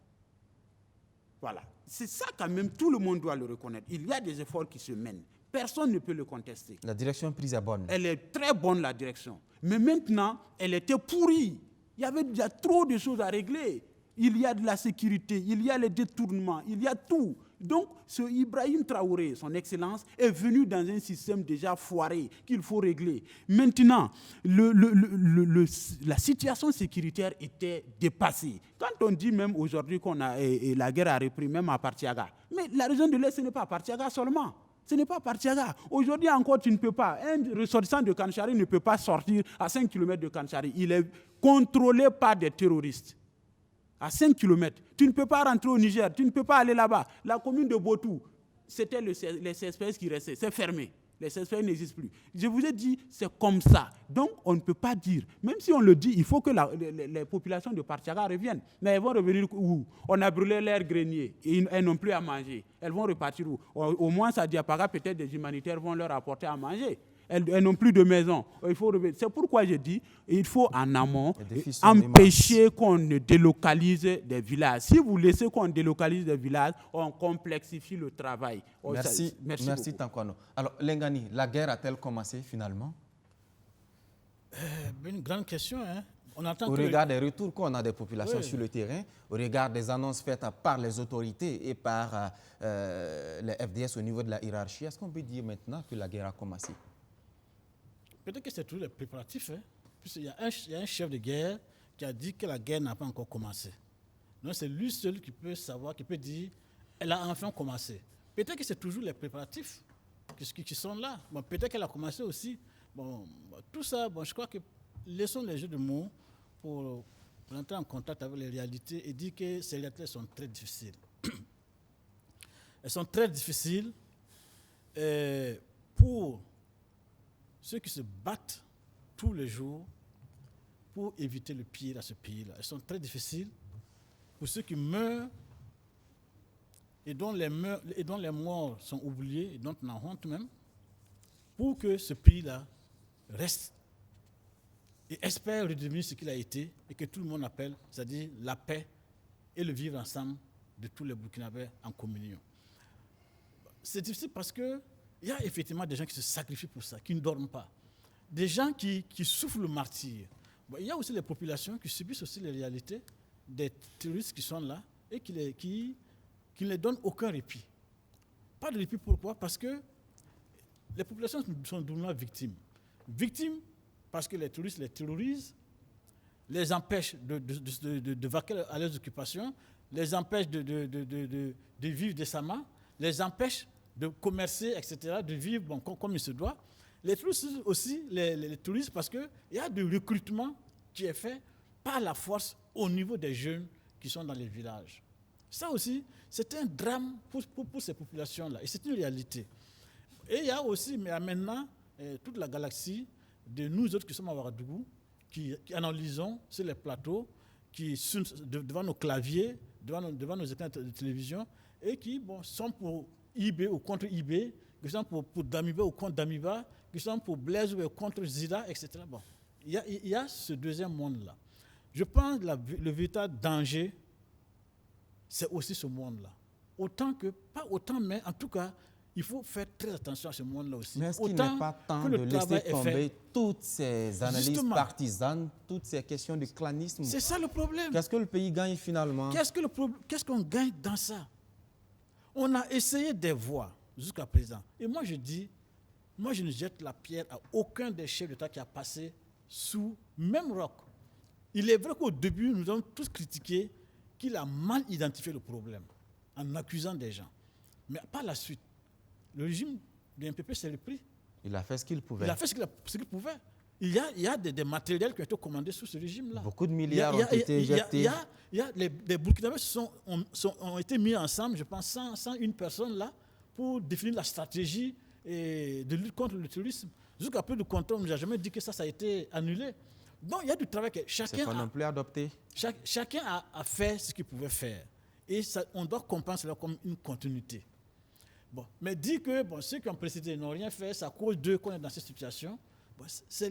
Voilà. C'est ça quand même, tout le monde doit le reconnaître. Il y a des efforts qui se mènent. Personne ne peut le contester. La direction prise est bonne. Elle est très bonne, la direction. Mais maintenant, elle était pourrie. Il y avait déjà trop de choses à régler. Il y a de la sécurité, il y a les détournements, il y a tout. Donc, ce Ibrahim Traoré, son excellence, est venu dans un système déjà foiré qu'il faut régler. Maintenant, la situation sécuritaire était dépassée. Quand on dit même aujourd'hui la guerre a repris même à Partiaga, mais la région de l'Est, ce n'est pas à Partiaga seulement. Ce n'est pas Partiaga. Aujourd'hui encore, tu ne peux pas. Un ressortissant de Kanchari ne peut pas sortir à 5 km de Kanchari. Il est contrôlé par des terroristes. À 5 km. Tu ne peux pas rentrer au Niger. Tu ne peux pas aller là-bas. La commune de Botou, c'était les CSPS qui restaient. C'est fermé. Les CSPS n'existent plus. Je vous ai dit, c'est comme ça. Donc, on ne peut pas dire. Même si on le dit, il faut que les populations de Partiaga reviennent. Mais elles vont revenir où? On a brûlé leurs greniers. Et elles n'ont plus à manger. Elles vont repartir où? Au moins, à Diapaga, peut-être des humanitaires vont leur apporter à manger. Elles n'ont plus de maison. C'est pourquoi je dis il faut en amont empêcher qu'on ne délocalise des villages. Si vous laissez qu'on délocalise des villages, on complexifie le travail. Merci Tankwano. Alors, Lengani, la guerre a-t-elle commencé finalement? Une grande question. Hein? On attend au regard des retours qu'on a des populations sur le terrain, au regard des annonces faites par les autorités et par les FDS au niveau de la hiérarchie, est-ce qu'on peut dire maintenant que la guerre a commencé? Peut-être que c'est toujours les préparatifs. Hein? Puisqu'il y a un chef de guerre qui a dit que la guerre n'a pas encore commencé. Donc c'est lui seul qui peut savoir, qui peut dire elle a enfin commencé. Peut-être que c'est toujours les préparatifs qui sont là. Bon, peut-être qu'elle a commencé aussi. Bon, tout ça, je crois que laissons les jeux de mots pour entrer en contact avec les réalités et dire que ces réalités sont très difficiles. Elles sont très difficiles pour ceux qui se battent tous les jours pour éviter le pire à ce pays-là. Elles sont très difficiles pour ceux qui meurent et dont les morts sont oubliés et dont on a honte même, pour que ce pays-là reste et espère redevenir ce qu'il a été et que tout le monde appelle, c'est-à-dire la paix et le vivre ensemble de tous les Burkinabés en communion. c'est difficile parce qu'il y a effectivement des gens qui se sacrifient pour ça, qui ne dorment pas. Des gens qui souffrent le martyre. Bon, il y a aussi les populations qui subissent aussi les réalités des terroristes qui sont là et qui ne les donnent aucun répit. Pas de répit, pourquoi? Parce que les populations sont doublement victimes. Victimes parce que les terroristes les terrorisent, les empêchent de vaquer à leurs occupations, les empêchent de vivre décemment, les empêchent de commercer, etc., de vivre comme il se doit. Les touristes aussi, les touristes, parce qu'il y a du recrutement qui est fait par la force au niveau des jeunes qui sont dans les villages. Ça aussi, c'est un drame pour ces populations-là, et c'est une réalité. Et il y a aussi, mais maintenant, toute la galaxie de nous autres qui sommes à Ouagadougou, qui analysons sur les plateaux, qui sont devant nos claviers, devant nos écrans de télévision, et qui sont pour IB ou contre IB, qui sont pour Damiba ou contre Damiba, qui sont pour Blaise ou contre Zida, etc. Bon, il y a ce deuxième monde-là. Je pense que le véritable danger, c'est aussi ce monde-là. Pas autant, mais en tout cas, il faut faire très attention à ce monde-là aussi. Mais est-ce qu'il n'est pas temps de laisser tomber toutes ces analyses partisanes, toutes ces questions de clanisme? C'est ça le problème. Qu'est-ce que le pays gagne finalement? Qu'est-ce qu'on gagne dans ça? On a essayé des voies jusqu'à présent. Et moi je dis, moi je ne jette la pierre à aucun des chefs d'État qui a passé sous même roc. Il est vrai qu'au début, nous avons tous critiqué qu'il a mal identifié le problème en accusant des gens. Mais par la suite, le régime du MPP s'est repris. Il a fait ce qu'il pouvait. Il a fait ce qu'il pouvait. Il y a des matériels qui ont été commandés sous ce régime-là. Beaucoup de milliards ont été jetés. Les Burkinabés ont été mis ensemble, je pense, sans une personne là, pour définir la stratégie de lutte contre le terrorisme. Jusqu'à peu de compte, on ne nous a jamais dit que ça a été annulé. Donc il y a du travail que chacun pas non plus adopté. Chacun a fait ce qu'il pouvait faire. Et ça, on doit comprendre cela comme une continuité. Bon, mais dire que ceux qui ont précédé n'ont rien fait, c'est à cause d'eux qu'on est dans cette situation. C'est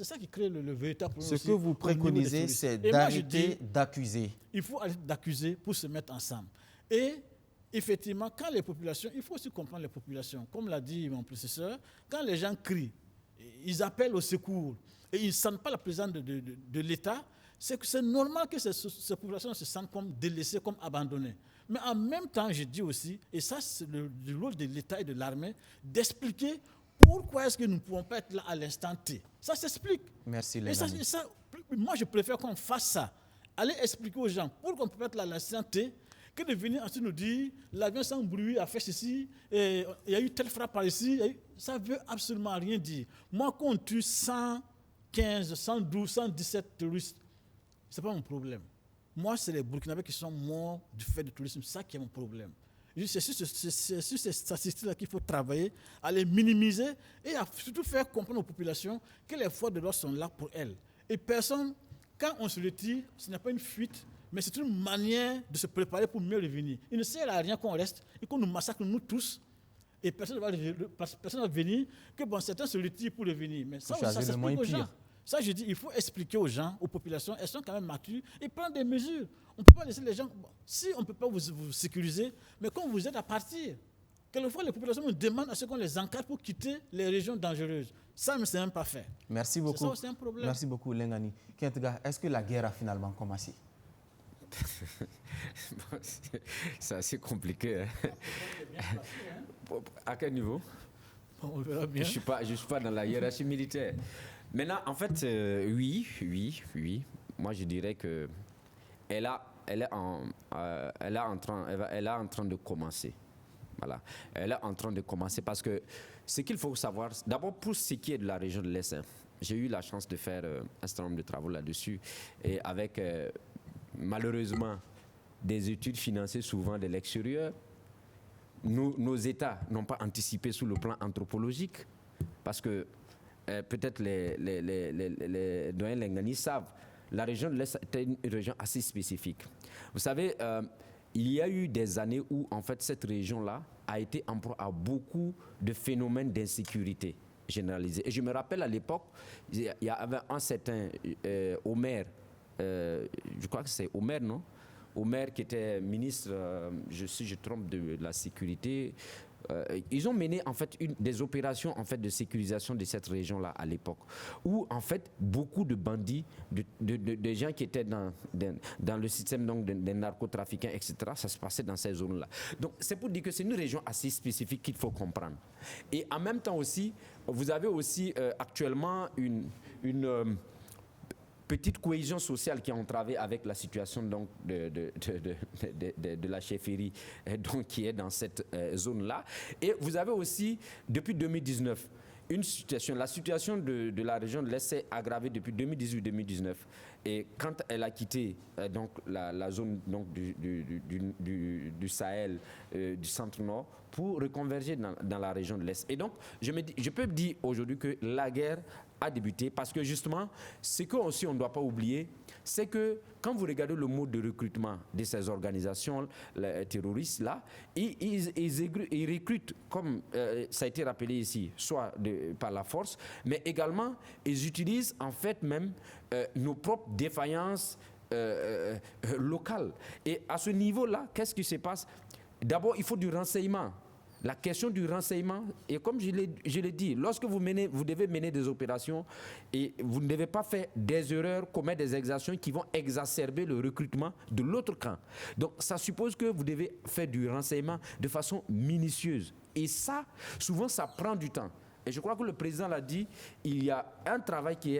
ça qui crée le véritable problème. Ce que vous préconisez, c'est d'arrêter d'accuser. Il faut arrêter d'accuser pour se mettre ensemble. Et effectivement, quand les populations, il faut aussi comprendre les populations. Comme l'a dit mon prédécesseur, quand les gens crient, ils appellent au secours et ils ne sentent pas la présence de l'État, c'est normal que ces populations se sentent comme délaissées, comme abandonnées. Mais en même temps, je dis aussi, et ça c'est le rôle de l'État et de l'armée, d'expliquer pourquoi est-ce que nous ne pouvons pas être là à l'instant T. Ça s'explique. Merci, les amis. Moi, je préfère qu'on fasse ça. Aller expliquer aux gens pourquoi on ne peut pas être là à l'instant T, que de venir ensuite nous dire l'avion sans bruit a fait ceci, et il y a eu telle frappe par ici. Ça ne veut absolument rien dire. Moi, qu'on tue 115, 112, 117 terroristes, ce n'est pas mon problème. Moi, c'est les Burkinabés qui sont morts du fait du tourisme. C'est ça qui est mon problème. C'est sur ces statistiques-là qu'il faut travailler, à les minimiser et à surtout faire comprendre aux populations que les forces de l'ordre sont là pour elles. Et personne, quand on se retire, ce n'est pas une fuite, mais c'est une manière de se préparer pour mieux revenir. Il ne sert à rien qu'on reste et qu'on nous massacre nous tous. Et personne ne va venir, que certains se retirent pour revenir. Mais ça s'explique aux gens. Ça, je dis, il faut expliquer aux gens, aux populations, elles sont quand même matures et prendre des mesures. On ne peut pas laisser les gens... si on ne peut pas vous sécuriser, mais quand vous êtes à partir, quelquefois les populations nous demandent à ce qu'on les encadre pour quitter les régions dangereuses. Ça, c'est même pas fait. Merci beaucoup. C'est ça aussi un problème. Merci beaucoup, Lengani. Kentga, est-ce que la guerre a finalement commencé? C'est assez compliqué. À quel niveau? On verra bien. Je ne suis pas dans la hiérarchie militaire. Maintenant, en fait, oui. Moi, je dirais que elle est en train de commencer. Voilà. Elle est en train de commencer parce que ce qu'il faut savoir, d'abord pour ce qui est de la région de l'Est, j'ai eu la chance de faire un certain nombre de travaux là-dessus et avec malheureusement des études financées souvent de l'extérieur, nos États n'ont pas anticipé sur le plan anthropologique parce que peut-être les doyens Lengani savent, la région de l'Est était une région assez spécifique. Vous savez, il y a eu des années où, en fait, cette région-là a été en proie à beaucoup de phénomènes d'insécurité généralisée. Et je me rappelle à l'époque, il y avait un certain Omer, je crois que c'est Omer, non? Omer qui était ministre, je trompe, de la sécurité, ils ont mené en fait des opérations en fait de sécurisation de cette région-là à l'époque, où en fait beaucoup de bandits, de gens qui étaient dans le système donc des narcotrafiquants, etc. Ça se passait dans ces zones-là. Donc c'est pour dire que c'est une région assez spécifique qu'il faut comprendre. Et en même temps aussi, vous avez aussi actuellement une petite cohésion sociale qui est entravée avec la situation donc de la chefferie donc, qui est dans cette zone-là. Et vous avez aussi, depuis 2019, la situation de la région de l'Est s'est aggravée depuis 2018-2019. Et quand elle a quitté donc, la zone donc, du Sahel, du centre-nord, pour reconverger dans la région de l'Est. Et donc, je peux dire aujourd'hui que la guerre a débuté parce que justement, ce qu'on ne doit pas oublier, c'est que quand vous regardez le mode de recrutement de ces organisations terroristes-là, ils recrutent, comme ça a été rappelé ici, soit par la force, mais également, ils utilisent en fait même nos propres défaillances locales. Et à ce niveau-là, qu'est-ce qui se passe? D'abord, il faut du renseignement. La question du renseignement, et comme je l'ai dit, lorsque vous devez mener des opérations, et vous ne devez pas faire des erreurs, commettre des exactions qui vont exacerber le recrutement de l'autre camp. Donc ça suppose que vous devez faire du renseignement de façon minutieuse. Et ça, souvent, ça prend du temps. Et je crois que le président l'a dit, il y a un travail qui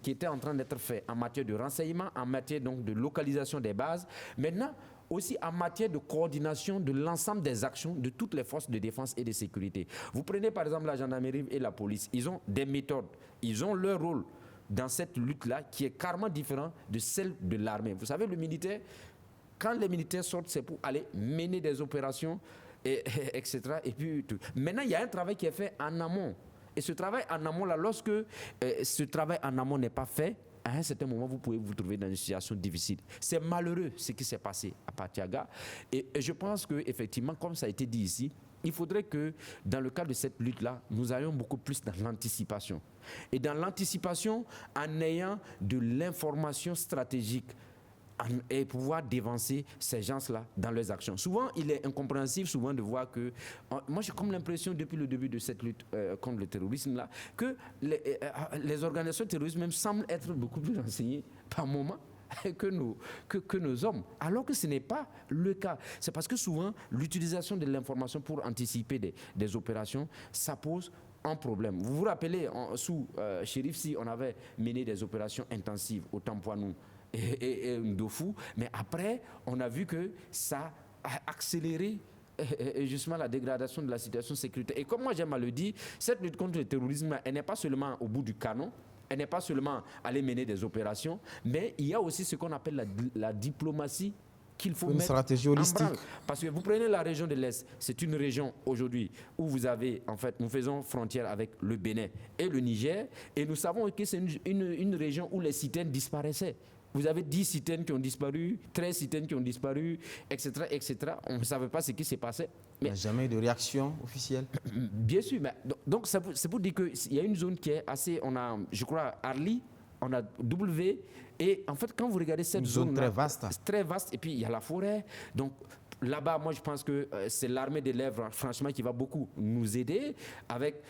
était en train d'être fait en matière de renseignement, en matière donc de localisation des bases. Maintenant, aussi en matière de coordination de l'ensemble des actions de toutes les forces de défense et de sécurité. Vous prenez par exemple la gendarmerie et la police, ils ont des méthodes, ils ont leur rôle dans cette lutte-là qui est carrément différent de celle de l'armée. Vous savez, le militaire, quand les militaires sortent, c'est pour aller mener des opérations, etc. Et puis, tout. Maintenant, il y a un travail qui est fait en amont. Et ce travail en amont-là, lorsque ce travail en amont n'est pas fait, à un certain moment, vous pouvez vous trouver dans une situation difficile. C'est malheureux ce qui s'est passé à Patiaga. Et je pense qu'effectivement, comme ça a été dit ici, il faudrait que dans le cadre de cette lutte-là, nous allions beaucoup plus dans l'anticipation. Et dans l'anticipation, en ayant de l'information stratégique et pouvoir dévancer ces gens-là dans leurs actions. Souvent, il est incompréhensible souvent de voir que... Moi, j'ai comme l'impression, depuis le début de cette lutte contre le terrorisme-là, que les organisations terroristes même semblent être beaucoup plus renseignées par moment que nos hommes, alors que ce n'est pas le cas. C'est parce que souvent, l'utilisation de l'information pour anticiper des opérations, ça pose un problème. Vous vous rappelez, sous Chérif Si, on avait mené des opérations intensives au Tampoinou et Ndofou, mais après, on a vu que ça a accéléré justement la dégradation de la situation sécuritaire. Et comme moi j'aime à le dire, cette lutte contre le terrorisme, elle n'est pas seulement au bout du canon, elle n'est pas seulement aller mener des opérations, mais il y a aussi ce qu'on appelle la diplomatie qu'il faut mettre stratégie holistique. En branle. Parce que vous prenez la région de l'Est, c'est une région aujourd'hui où vous avez, en fait, nous faisons frontière avec le Bénin et le Niger, et nous savons que c'est une région où les citernes disparaissaient. Vous avez 10 citernes qui ont disparu, 13 citernes qui ont disparu, etc., etc. On ne savait pas ce qui s'est passé. Mais il n'y a jamais eu de réaction officielle. Bien sûr, mais donc c'est pour dire qu'il y a une zone qui est assez, on a, je crois, Arli, on a W, et en fait, quand vous regardez cette zone très vaste. C'est très vaste, et puis il y a la forêt, donc là-bas, moi je pense que c'est l'armée des lèvres, franchement, qui va beaucoup nous aider avec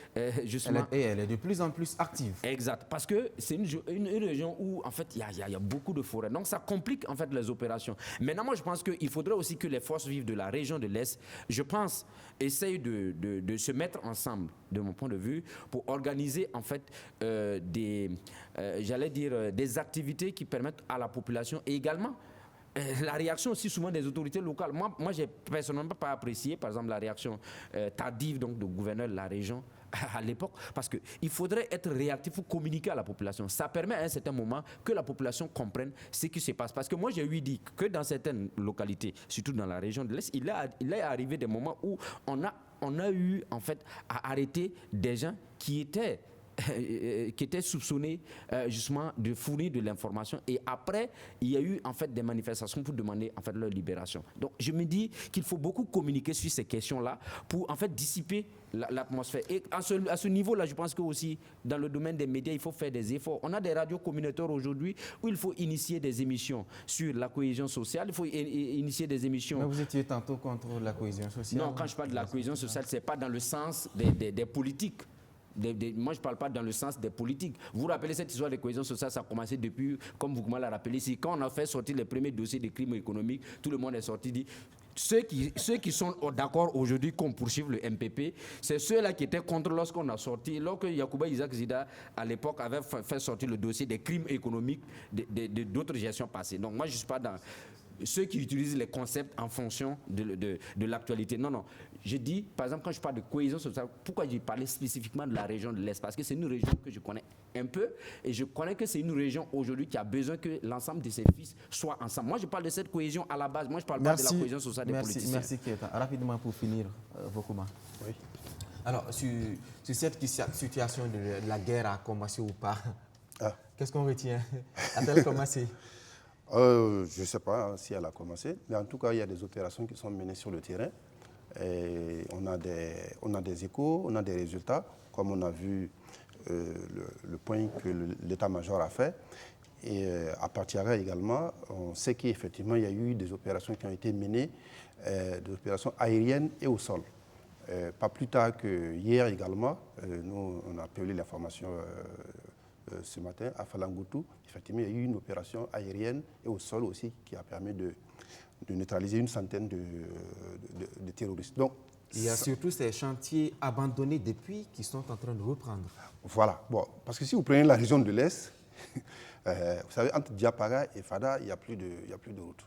justement... Elle est de plus en plus active. Exact, parce que c'est une région où en fait il y a beaucoup de forêts, donc ça complique en fait les opérations. Maintenant, moi je pense qu'il faudrait aussi que les forces vives de la région de l'Est, je pense, essayent de se mettre ensemble, de mon point de vue, pour organiser en fait des activités qui permettent à la population et également la réaction aussi souvent des autorités locales. Moi j'ai personnellement pas apprécié, par exemple, la réaction tardive donc, du gouverneur de la région à l'époque, parce qu'il faudrait être réactif pour communiquer à la population. Ça permet à un certain moment que la population comprenne ce qui se passe. Parce que moi j'ai dit que dans certaines localités, surtout dans la région de l'Est, il est arrivé des moments où on a eu en fait à arrêter des gens qui étaient qui étaient soupçonnés justement de fournir de l'information. Et après, il y a eu en fait des manifestations pour demander en fait leur libération. Donc je me dis qu'il faut beaucoup communiquer sur ces questions-là pour en fait dissiper l'atmosphère. Et à ce niveau-là, je pense que aussi dans le domaine des médias, il faut faire des efforts. On a des radios communautaires aujourd'hui où il faut initier des émissions sur la cohésion sociale, il faut initier des émissions. Mais vous étiez tantôt contre la cohésion sociale. Non, quand je parle de la cohésion sociale, c'est pas dans le sens des politiques. Moi, je ne parle pas dans le sens des politiques. Vous vous rappelez cette histoire de cohésion sociale, ça a commencé depuis, comme vous m'avez rappelé ici, quand on a fait sortir les premiers dossiers de crimes économiques, tout le monde est sorti dit ceux qui sont d'accord aujourd'hui qu'on poursuive le MPP, c'est ceux-là qui étaient contre lorsqu'on a sorti, lorsque Yacouba Isaac Zida, à l'époque, avait fait sortir le dossier des crimes économiques d'autres gestions passées. Donc moi, je ne suis pas dans ceux qui utilisent les concepts en fonction de l'actualité. Non, non. Je dis, par exemple, quand je parle de cohésion sociale, pourquoi j'ai parlé spécifiquement de la région de l'Est? Parce que c'est une région que je connais un peu et je connais que c'est une région aujourd'hui qui a besoin que l'ensemble de ses fils soient ensemble. Moi, je parle de cette cohésion à la base. Moi, je ne parle pas de la cohésion sociale des politiciens. Merci, Keita. Rapidement pour finir, Vokuma. Oui. Alors, sur cette situation de la guerre a commencé ou pas, qu'est-ce qu'on retient? A-t-elle commencé? Je ne sais pas si elle a commencé, mais en tout cas, il y a des opérations qui sont menées sur le terrain. Et on a des échos, on a des résultats, comme on a vu le point que l'état-major a fait. Et à partir de là également, on sait qu'effectivement, il y a eu des opérations qui ont été menées, des opérations aériennes et au sol. Pas plus tard que hier également, nous, on a publié l'information ce matin à Falangoutou. Effectivement, il y a eu une opération aérienne et au sol aussi qui a permis de neutraliser une centaine de terroristes. Donc, il y a surtout ces chantiers abandonnés depuis qui sont en train de reprendre. Voilà. Bon, parce que si vous prenez la région de l'Est, vous savez, entre Diapara et Fada, il n'y a plus de route.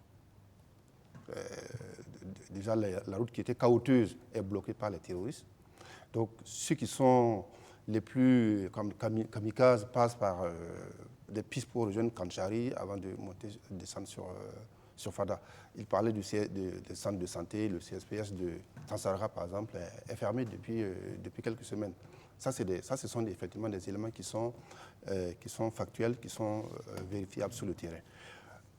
Déjà, la route qui était caoteuse est bloquée par les terroristes. Donc, ceux qui sont les plus kamikazes passent par des pistes pour rejoindre Kanchari avant de descendre sur Fada. Il parlait du centre de santé, le CSPS de Tansarara, par exemple, est fermé depuis quelques semaines. Ça, ce sont effectivement des éléments qui sont factuels, qui sont vérifiables sur le terrain.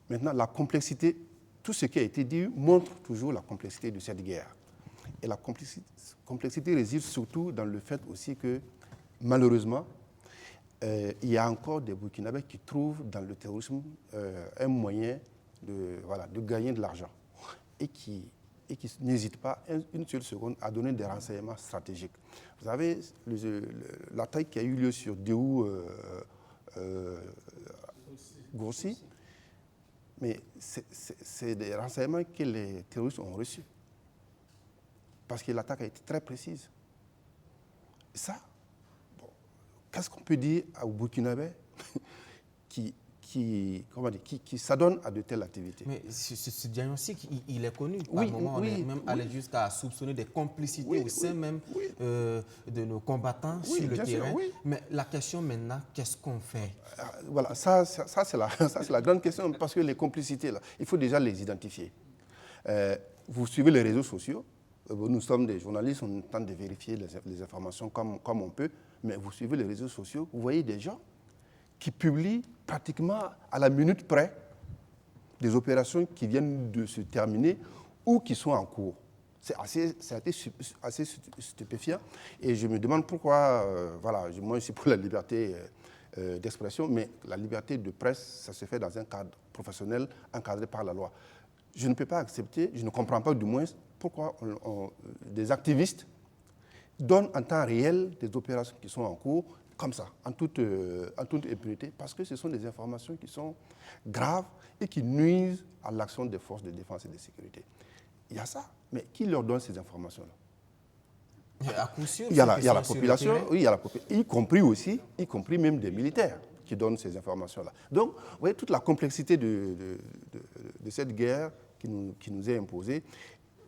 Maintenant, la complexité, tout ce qui a été dit montre toujours la complexité de cette guerre. Et la complexité réside surtout dans le fait aussi que, malheureusement, il y a encore des Burkinabés qui trouvent dans le terrorisme un moyen de gagner de l'argent et qui n'hésitent pas une seule seconde à donner des renseignements stratégiques. Vous savez, l'attaque qui a eu lieu sur Déou Grossi, mais c'est des renseignements que les terroristes ont reçus. Parce que l'attaque a été très précise. Et ça, bon, qu'est-ce qu'on peut dire aux Burkinabés qui s'adonnent à de telles activités? Mais ce diagnostic, il est connu. Par moment, on est même allé jusqu'à soupçonner des complicités au sein même de nos combattants sur le terrain. Sûr, mais la question maintenant, qu'est-ce qu'on fait? Voilà, ça c'est la grande question, parce que les complicités, là, il faut déjà les identifier. Vous suivez les réseaux sociaux. Nous sommes des journalistes, on tente de vérifier les informations comme on peut, mais vous suivez les réseaux sociaux, vous voyez des gens qui publient pratiquement à la minute près des opérations qui viennent de se terminer ou qui sont en cours. C'est assez stupéfiant. Et je me demande pourquoi, moi je suis pour la liberté d'expression, mais la liberté de presse, ça se fait dans un cadre professionnel encadré par la loi. Je ne peux pas accepter, je ne comprends pas du moins pourquoi des activistes donnent en temps réel des opérations qui sont en cours, comme ça, en toute impunité, parce que ce sont des informations qui sont graves et qui nuisent à l'action des forces de défense et de sécurité. Il y a ça, mais qui leur donne ces informations-là? À coup sûr, il y a la population, oui, il y a la population, y compris même des militaires qui donnent ces informations-là. Donc, vous voyez toute la complexité de cette guerre qui nous est imposée.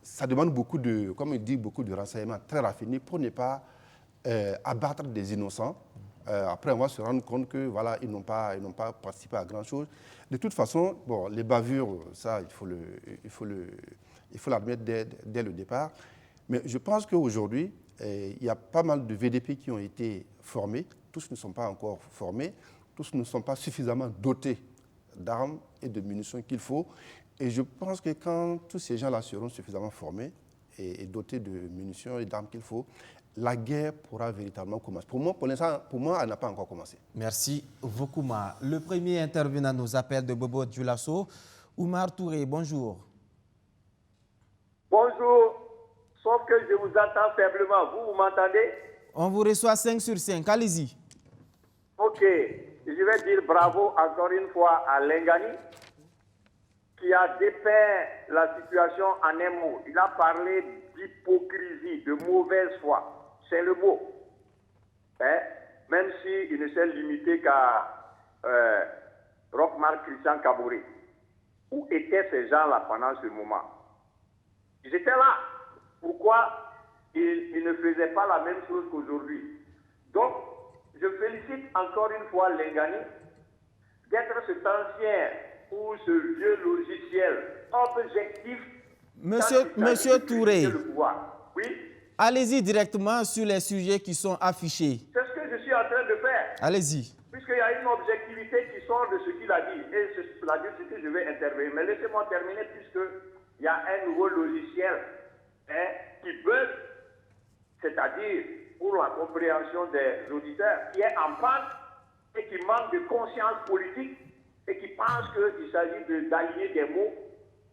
Ça demande beaucoup de renseignements très raffinés pour ne pas abattre des innocents. Après, on va se rendre compte que ils n'ont pas participé à grand-chose. De toute façon, bon, les bavures, ça, il faut l'admettre dès le départ. Mais je pense qu'aujourd'hui, il y a pas mal de VDP qui ont été formés, tous ne sont pas encore formés, tous ne sont pas suffisamment dotés d'armes et de munitions qu'il faut. Et je pense que quand tous ces gens-là seront suffisamment formés et dotés de munitions et d'armes qu'il faut, la guerre pourra véritablement commencer. Pour moi, elle n'a pas encore commencé. Merci Vokuma. Le premier intervenant nous appelle de Bobo Dioulasso. Oumar Touré, bonjour. Bonjour, sauf que je vous entends faiblement. Vous m'entendez? On vous reçoit 5 sur 5. Allez-y. Ok. Je vais dire bravo encore une fois à Lengani qui a dépeint la situation en un mot. Il a parlé d'hypocrisie, de mauvaise foi. C'est le mot. Hein? Même s'il ne s'est limité qu'à Roch-Marc Christian Kaboré. Où étaient ces gens-là pendant ce moment? Ils étaient là. Pourquoi ils ne faisaient pas la même chose qu'aujourd'hui? Donc, je félicite encore une fois Lengani d'être cet ancien ou ce vieux logiciel objectif. Monsieur Touré, oui? Allez-y directement sur les sujets qui sont affichés. C'est ce que je suis en train de faire. Allez-y. Puisqu'il y a une objectivité qui sort de ce qu'il a dit. Et c'est là-dessus que je vais intervenir. Mais laissez-moi terminer puisqu'il y a un nouveau logiciel qui bug, c'est-à-dire pour la compréhension des auditeurs, qui est en panne et qui manque de conscience politique et qui pense qu'il s'agit d'aligner des mots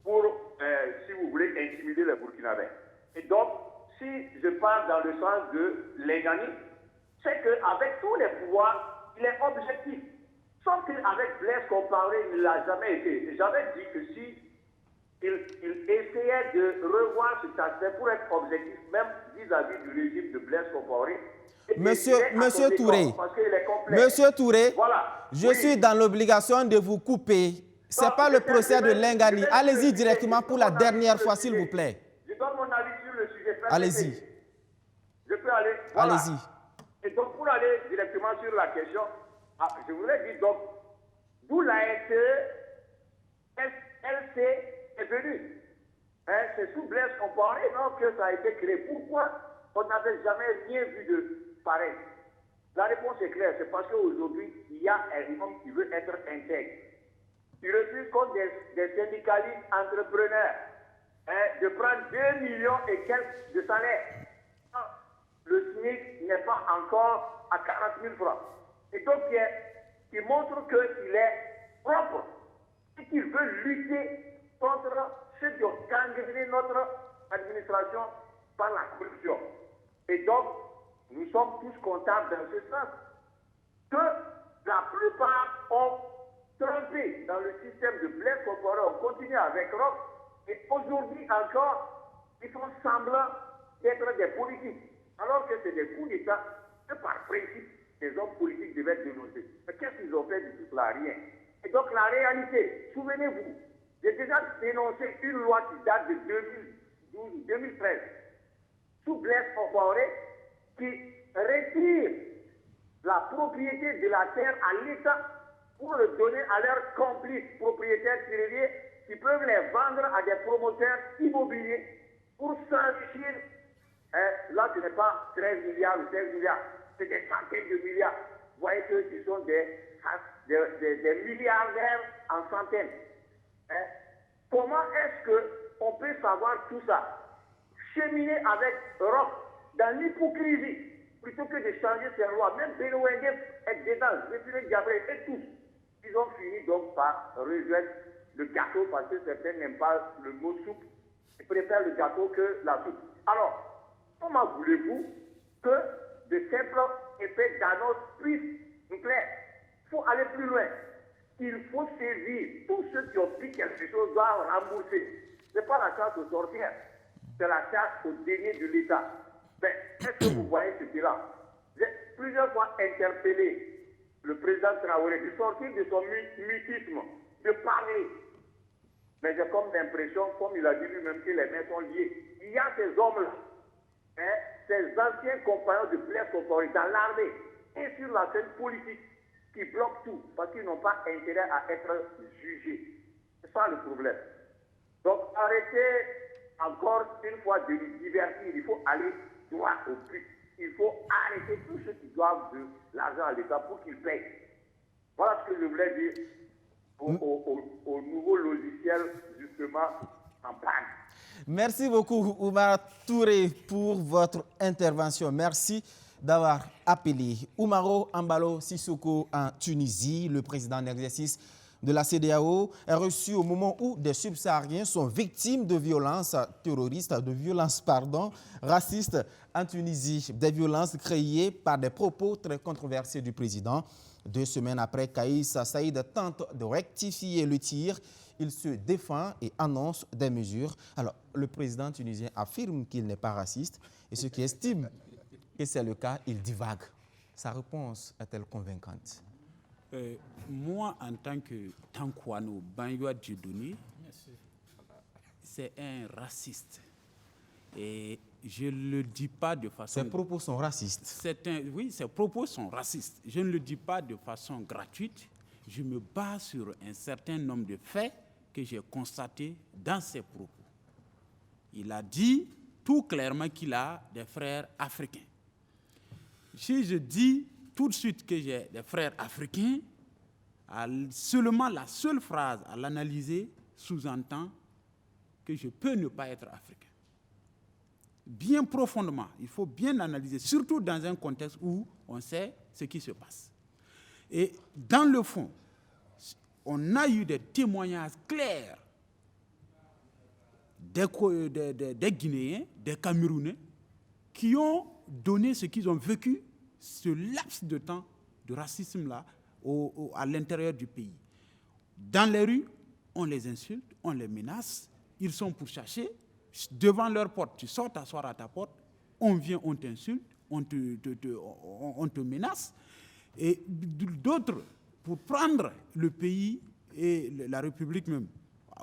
pour, si vous voulez, intimider les Burkinabés. Et donc, si je parle dans le sens de Lengani, c'est qu'avec tous les pouvoirs, il est objectif. Sauf qu'avec Blaise Compaoré, il ne l'a jamais été. Et j'avais dit que si il essayait de revoir cet aspect pour être objectif, même vis-à-vis du régime de Blaise Compaoré. Monsieur Touré, voilà. Je suis dans l'obligation de vous couper. Ce n'est pas le procès de Lengani. Allez-y directement pour la dernière fois, s'il vous plaît. Je donne mon avis sur le sujet. Allez-y. Je peux aller. Voilà. Allez-y. Et donc, pour aller directement sur la question, je voulais dire donc, d'où la LC est venue. C'est sous Blaise Compaoré, non, que ça a été créé. Pourquoi on n'avait jamais rien vu de pareil? La réponse est claire, c'est parce qu'aujourd'hui, il y a un homme qui veut être intègre. Il refuse comme des syndicalistes entrepreneurs de prendre 2 millions et quelques de salaire. Le SMIC n'est pas encore à 40 000 francs. Et donc, il montre qu'il est propre et qu'il veut lutter contre ceux qui ont gangréné notre administration par la corruption. Et donc, nous sommes tous comptables dans ce sens que la plupart ont trompé dans le système de Blaise Compaoré, on continue avec Roch, et aujourd'hui encore, ils font semblant d'être des politiques, alors que c'est des coups d'État que par principe, les hommes politiques devaient dénoncer. Mais qu'est-ce qu'ils ont fait de tout cela? Rien. Et donc la réalité, souvenez-vous, j'ai déjà dénoncé une loi qui date de 2012-2013, sous Blaise Compaoré, qui retire la propriété de la terre à l'État pour le donner à leurs complices propriétaires terriens qui peuvent les vendre à des promoteurs immobiliers pour s'enrichir. Là, ce n'est pas 13 milliards ou 16 milliards, c'est des centaines de milliards. Vous voyez que ce sont des milliardaires en centaines. Comment est-ce qu'on peut savoir tout ça? Cheminer avec Roch dans l'hypocrisie, plutôt que de changer ces lois. Même Benouengue est dedans, République Gabriel et tous. Ils ont fini donc par rejoindre le gâteau parce que certains n'aiment pas le mot soupe. Ils préfèrent le gâteau que la soupe. Alors, comment voulez-vous que de simples effets d'annonce puissent nous plaire? Il faut aller plus loin. Il faut saisir. Tous ceux qui ont pris quelque chose doivent rembourser. Ce n'est pas la chasse aux sorcières, c'est la chasse aux deniers de l'État. Mais est-ce que vous voyez ce là? J'ai plusieurs fois interpellé le président Traoré de sortir de son mutisme, de parler. Mais j'ai comme l'impression, comme il a dit lui-même, que les mains sont liées. Il y a ces hommes-là, ces anciens compagnons de Blaise Compaoré dans l'armée et sur la scène politique qui bloquent tout parce qu'ils n'ont pas intérêt à être jugés. C'est ça le problème. Donc arrêtez encore une fois de nous divertir. Il faut aller droit au but. il faut arrêter tous ceux qui doivent de l'argent à l'État pour qu'ils payent. Voilà ce que je voulais dire au nouveau logiciel, justement, en panne. Merci beaucoup, Oumar Touré, pour votre intervention. Merci d'avoir appelé Oumaro Embalo Sissoko en Tunisie. Le président en exercice de la CEDEAO est reçu au moment où des subsahariens sont victimes de violences racistes en Tunisie. Des violences créées par des propos très controversés du président. 2 semaines après, Kaïs Saïd tente de rectifier le tir. Il se défend et annonce des mesures. Alors, le président tunisien affirme qu'il n'est pas raciste et ceux qui estiment que c'est le cas, il divague. Sa réponse est-elle convaincante? Moi, en tant que Tankwano Banyoua Dieudonné, c'est un raciste. Et je ne le dis pas de façon... Ses propos sont racistes. Oui, ses propos sont racistes. Je ne le dis pas de façon gratuite. Je me base sur un certain nombre de faits que j'ai constatés dans ses propos. Il a dit tout clairement qu'il a des frères africains. Si je dis tout de suite que j'ai des frères africains, seulement la seule phrase à l'analyser sous-entend que je peux ne pas être africain. Bien profondément, il faut bien analyser, surtout dans un contexte où on sait ce qui se passe. Et dans le fond, on a eu des témoignages clairs des Guinéens, des Camerounais, qui ont donné ce qu'ils ont vécu, ce laps de temps de racisme-là, à l'intérieur du pays. Dans les rues, on les insulte, on les menace, ils sont pourchassés, devant leur porte, tu sors t'asseoir à ta porte, on vient, on t'insulte, on te menace, et d'autres, pour prendre le pays et la République même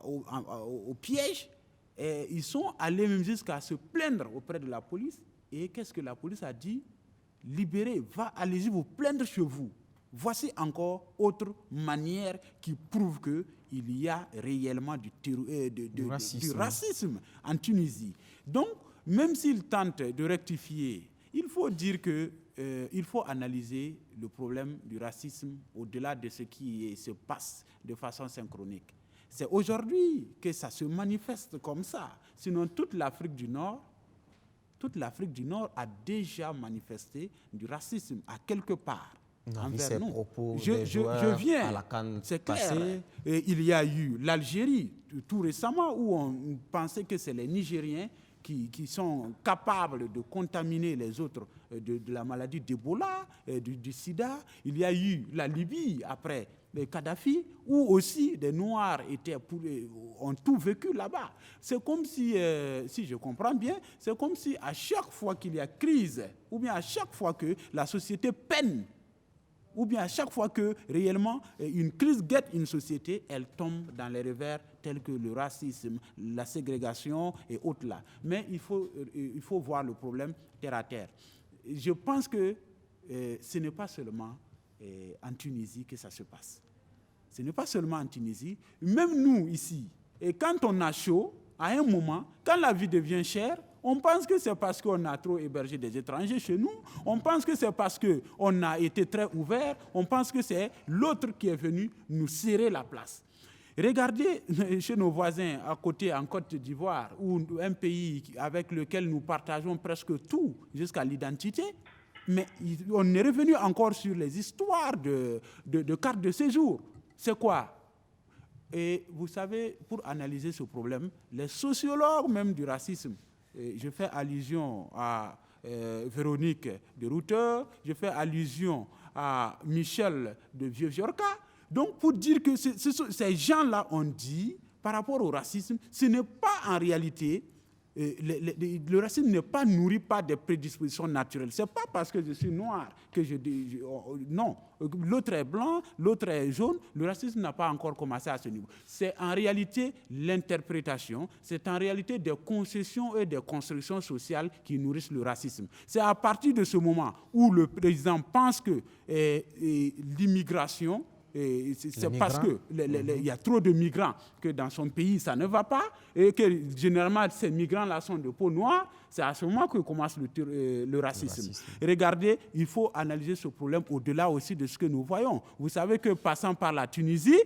au piège, et ils sont allés même jusqu'à se plaindre auprès de la police. Et qu'est-ce que la police a dit? Libérez, allez-y vous plaindre chez vous. Voici encore autre manière qui prouve qu'il y a réellement du racisme en Tunisie. Donc, même s'ils tentent de rectifier, il faut dire qu'il faut analyser le problème du racisme au-delà de ce qui se passe de façon synchronique. C'est aujourd'hui que ça se manifeste comme ça. Sinon, toute l'Afrique du Nord a déjà manifesté du racisme à quelque part. Envers nous. Je viens, c'est clair. Et il y a eu l'Algérie tout récemment où on pensait que c'est les Nigériens qui sont capables de contaminer les autres de la maladie d'Ebola, du sida. Il y a eu la Libye après Kadhafi, où aussi des Noirs ont tout vécu là-bas. C'est comme si je comprends bien, c'est comme si à chaque fois qu'il y a crise, ou bien à chaque fois que la société peine, ou bien à chaque fois que réellement une crise guette une société, elle tombe dans les revers tels que le racisme, la ségrégation et autres là. Mais il faut voir le problème terre à terre. Je pense que ce n'est pas seulement en Tunisie que ça se passe. Ce n'est pas seulement en Tunisie. Même nous ici, et quand on a chaud, à un moment, quand la vie devient chère, on pense que c'est parce qu'on a trop hébergé des étrangers chez nous. On pense que c'est parce qu'on a été très ouvert. On pense que c'est l'autre qui est venu nous serrer la place. Regardez chez nos voisins à côté, en Côte d'Ivoire, ou un pays avec lequel nous partageons presque tout, jusqu'à l'identité. Mais on est revenu encore sur les histoires de cartes de séjour. C'est quoi? Et vous savez, pour analyser ce problème, les sociologues même du racisme, je fais allusion à Véronique de Ruther, je fais allusion à Michel de Vieux-Viorca. Donc, pour dire que ces gens-là ont dit, par rapport au racisme, ce n'est pas en réalité... le racisme n'est pas nourri par des prédispositions naturelles. Ce n'est pas parce que je suis noir que non, l'autre est blanc, l'autre est jaune. Le racisme n'a pas encore commencé à ce niveau. C'est en réalité l'interprétation, c'est en réalité des concessions et des constructions sociales qui nourrissent le racisme. C'est à partir de ce moment où le président pense que l'immigration c'est parce qu'il y a trop de migrants que dans son pays, ça ne va pas, et que généralement, ces migrants-là sont de peau noire. C'est à ce moment que commence le racisme. Regardez, il faut analyser ce problème au-delà aussi de ce que nous voyons. Vous savez que passant par la Tunisie,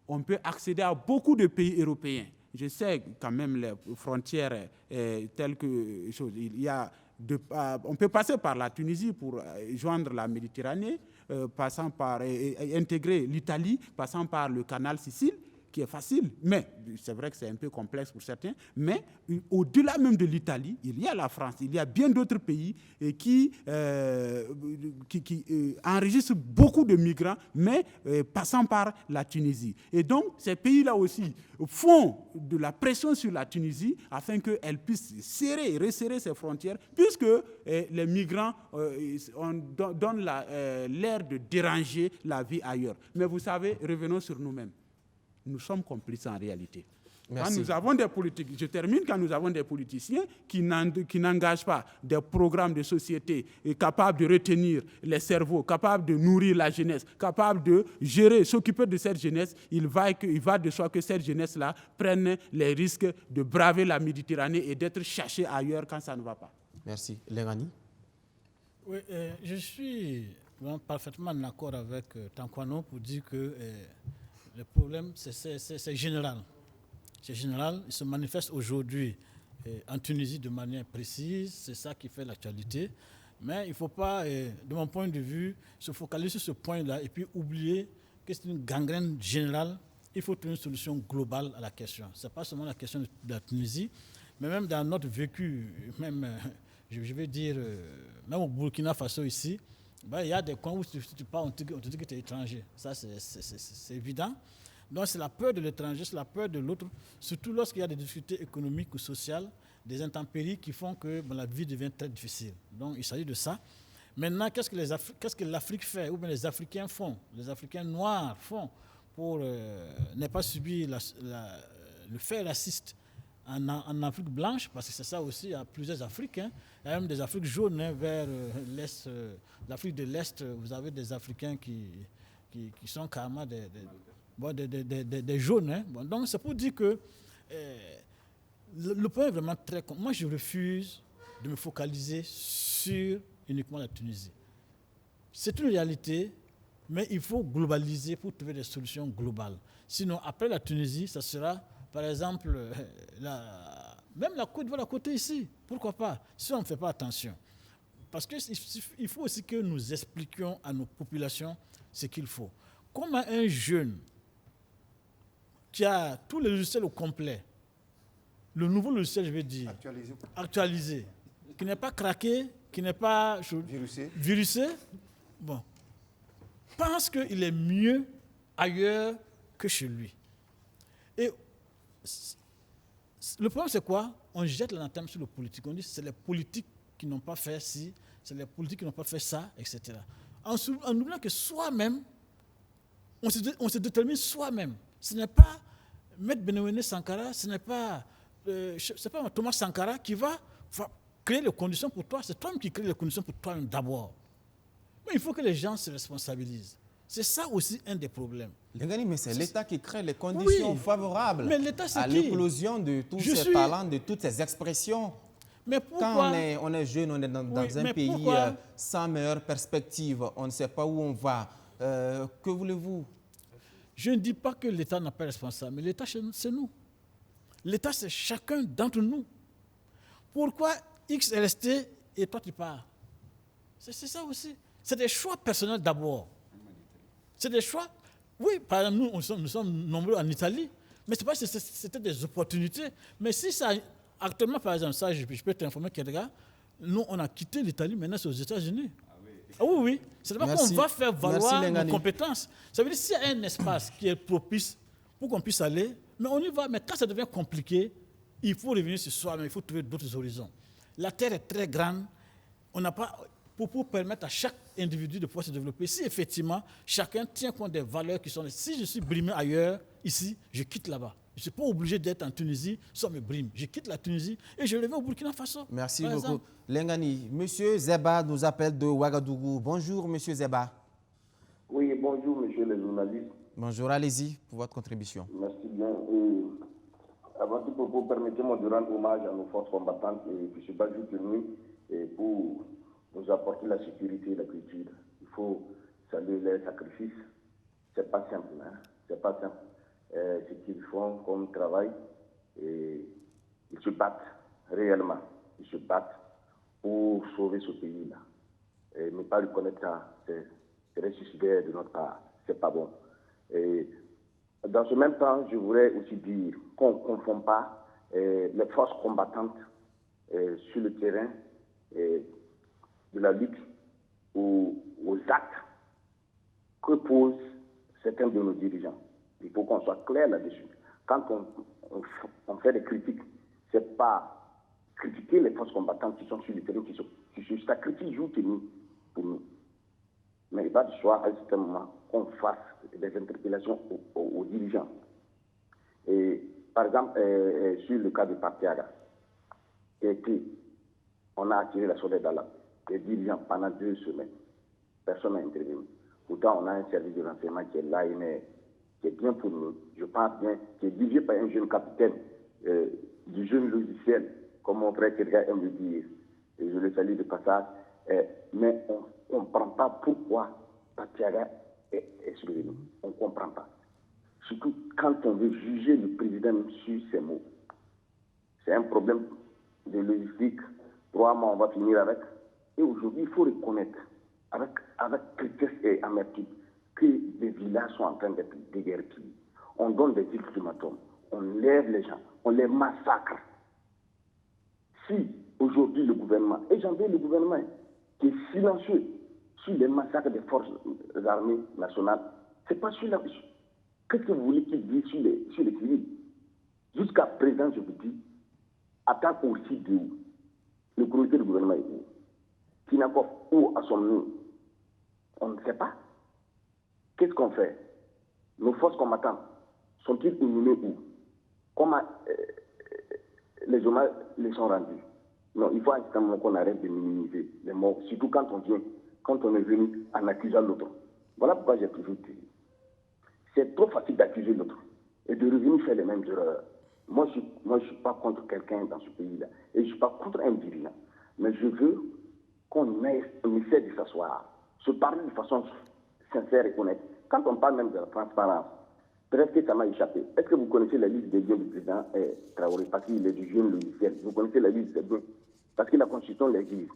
on peut accéder à beaucoup de pays européens. Je sais quand même les frontières telles que... on peut passer par la Tunisie pour joindre la Méditerranée, passant par intégrer l'Italie, passant par le canal Sicile, qui est facile, mais c'est vrai que c'est un peu complexe pour certains, mais au-delà même de l'Italie, il y a la France, il y a bien d'autres pays qui enregistrent beaucoup de migrants, mais passant par la Tunisie. Et donc, ces pays-là aussi font de la pression sur la Tunisie afin qu'elle puisse resserrer ses frontières, puisque les migrants donnent l'air de déranger la vie ailleurs. Mais vous savez, revenons sur nous-mêmes. Nous sommes complices en réalité. Merci. Quand nous avons des politiques, je termine, quand nous avons des politiciens qui n'engagent pas des programmes de société capables de retenir les cerveaux, capables de nourrir la jeunesse, capables de gérer, s'occuper de cette jeunesse, il va de soi que cette jeunesse-là prenne les risques de braver la Méditerranée et d'être cherchée ailleurs quand ça ne va pas. Merci. Lengani? Oui, je suis parfaitement en accord avec Tankwano pour dire que le problème, c'est général. C'est général. Il se manifeste aujourd'hui en Tunisie de manière précise. C'est ça qui fait l'actualité. Mais il ne faut pas, de mon point de vue, se focaliser sur ce point-là et puis oublier que c'est une gangrène générale. Il faut trouver une solution globale à la question. Ce n'est pas seulement la question de la Tunisie, mais même dans notre vécu, même, je vais dire, même au Burkina Faso ici, il y a des coins où si tu pars, on te dit que tu es étranger. Ça, c'est évident. Donc, c'est la peur de l'étranger, c'est la peur de l'autre, surtout lorsqu'il y a des difficultés économiques ou sociales, des intempéries qui font que la vie devient très difficile. Donc, il s'agit de ça. Maintenant, qu'est-ce que l'Afrique fait, ou bien les Africains font, les Africains noirs font pour ne pas subir le fait raciste en Afrique blanche, parce que c'est ça aussi, il y a plusieurs Afriques, hein. Il y a même des Afriques jaunes vers l'Est, l'Afrique de l'Est, vous avez des Africains qui sont carrément des jaunes. Hein. Bon, donc c'est pour dire que le point est vraiment très... Moi, je refuse de me focaliser sur uniquement la Tunisie. C'est une réalité, mais il faut globaliser pour trouver des solutions globales. Sinon, après la Tunisie, ça sera... Par exemple, même la Côte d'Ivoire à côté ici, pourquoi pas, si on ne fait pas attention. Parce qu'il faut aussi que nous expliquions à nos populations ce qu'il faut. Comment un jeune qui a tous les logiciels au complet, le nouveau logiciel, je vais dire, actualisé, qui n'est pas craqué, qui n'est pas virusé, bon, pense qu'il est mieux ailleurs que chez lui. Et le problème, c'est quoi? On jette l'anathème sur le politique. On dit que c'est les politiques qui n'ont pas fait ci, c'est les politiques qui n'ont pas fait ça, etc. En oubliant que soi-même, on se détermine soi-même. Ce n'est pas Maître Benouéné Sankara, ce n'est pas, Thomas Sankara qui va créer les conditions pour toi. C'est toi-même qui crée les conditions pour toi-même d'abord. Mais il faut que les gens se responsabilisent. C'est ça aussi un des problèmes. Mais c'est l'État qui crée les conditions favorables à l'éclosion de tous ces talents, de toutes ces expressions. Mais pourquoi? Quand on est jeune, on est dans un pays sans meilleure perspective, on ne sait pas où on va. Que voulez-vous? Je ne dis pas que l'État n'a pas de responsable, mais l'État, c'est nous. L'État, c'est chacun d'entre nous. Pourquoi X est resté et toi tu pars? C'est ça aussi. C'est des choix personnels d'abord. C'est des choix. Oui, par exemple, nous sommes nombreux en Italie, mais c'est pas que c'était des opportunités. Mais si ça, actuellement, par exemple, ça, je peux t'informer, Kedra, nous, on a quitté l'Italie, maintenant c'est aux États-Unis. Ah oui. C'est pas qu'on va faire valoir nos compétences. Ça veut dire s'il y a un espace qui est propice pour qu'on puisse aller, mais on y va. Mais quand ça devient compliqué, il faut revenir sur soi, mais il faut trouver d'autres horizons. La Terre est très grande. On n'a pas... Pour permettre à chaque individu de pouvoir se développer. Si effectivement, chacun tient compte des valeurs qui sont... Si je suis brimé ailleurs, ici, je quitte là-bas. Je ne suis pas obligé d'être en Tunisie sans me brimer. Je quitte la Tunisie et je reviens au Burkina Faso. Merci beaucoup. Lengani, Monsieur Zeba nous appelle de Ouagadougou. Bonjour, Monsieur Zeba. Oui, bonjour, Monsieur le journaliste. Bonjour, allez-y pour votre contribution. Merci bien. Et avant tout propos, permettez-moi de rendre hommage à nos forces combattantes qui se battent jour et nuit pour nous apporter la sécurité et la culture. Il faut saluer les sacrifices. C'est pas simple, hein? C'est pas simple. Ce qu'ils font comme travail, et ils se battent réellement. Ils se battent pour sauver ce pays-là. Et ne pas reconnaître ça, c'est suicidaire de notre part. C'est pas bon. Et dans ce même temps, je voudrais aussi dire qu'on ne confond pas les forces combattantes sur le terrain de la lutte aux actes que posent certains de nos dirigeants. Il faut qu'on soit clair là-dessus. Quand on fait des critiques, ce n'est pas critiquer les forces combattantes qui sont sur le terrain, qui se sacrifient jour et nuit pour nous. Mais il va de soi à un certain moment qu'on fasse des interpellations aux dirigeants. Et par exemple, sur le cas de Partiaga, on a attiré la sonnette d'alarme. Les dirigeants pendant 2 semaines, personne n'a intervenu. Pourtant, on a un service de renseignement qui est là, qui est bien pour nous, je pense bien, qui est dirigé par un jeune capitaine du jeune logiciel, comme mon frère quelqu'un aime le dire. Et je le salue de passage. Mais on ne comprend pas pourquoi Partiaga est exclu. On ne comprend pas. Surtout quand on veut juger le président sur ses mots. C'est un problème de logistique. 3 mois, on va finir avec. Et aujourd'hui, il faut reconnaître, avec tristesse et amertume, que les villages sont en train d'être déguerpis. On donne des ultimatums, on lève les gens, on les massacre. Si aujourd'hui le gouvernement, et j'en veux le gouvernement, qui est silencieux sur les massacres des forces armées nationales, c'est pas sur la... Qu'est-ce que vous voulez qu'il dise sur les civils? Jusqu'à présent, je vous dis, attaque aussi de où? Le comité du gouvernement est où? Kinakov, où sommes-nous? On ne sait pas. Qu'est-ce qu'on fait? Nos forces combattantes sont-ils inhumées où? Comment les hommages les sont rendus? Non, il faut à un certain moment qu'on arrête de minimiser les morts, surtout quand on est venu en accusant l'autre. Voilà pourquoi j'ai toujours dit. C'est trop facile d'accuser l'autre et de revenir faire les mêmes erreurs. Moi, je ne suis pas contre quelqu'un dans ce pays-là. Et je ne suis pas contre un dirigeant. Mais je veux qu'on essaie de s'asseoir, se parler de façon sincère et honnête. Quand on parle même de la transparence, peut-être que ça m'a échappé. Est-ce que vous connaissez la liste des biens du président Traoré, parce qu'il est du jeune logiciel? Vous connaissez la liste des biens, parce que la Constitution l'exige.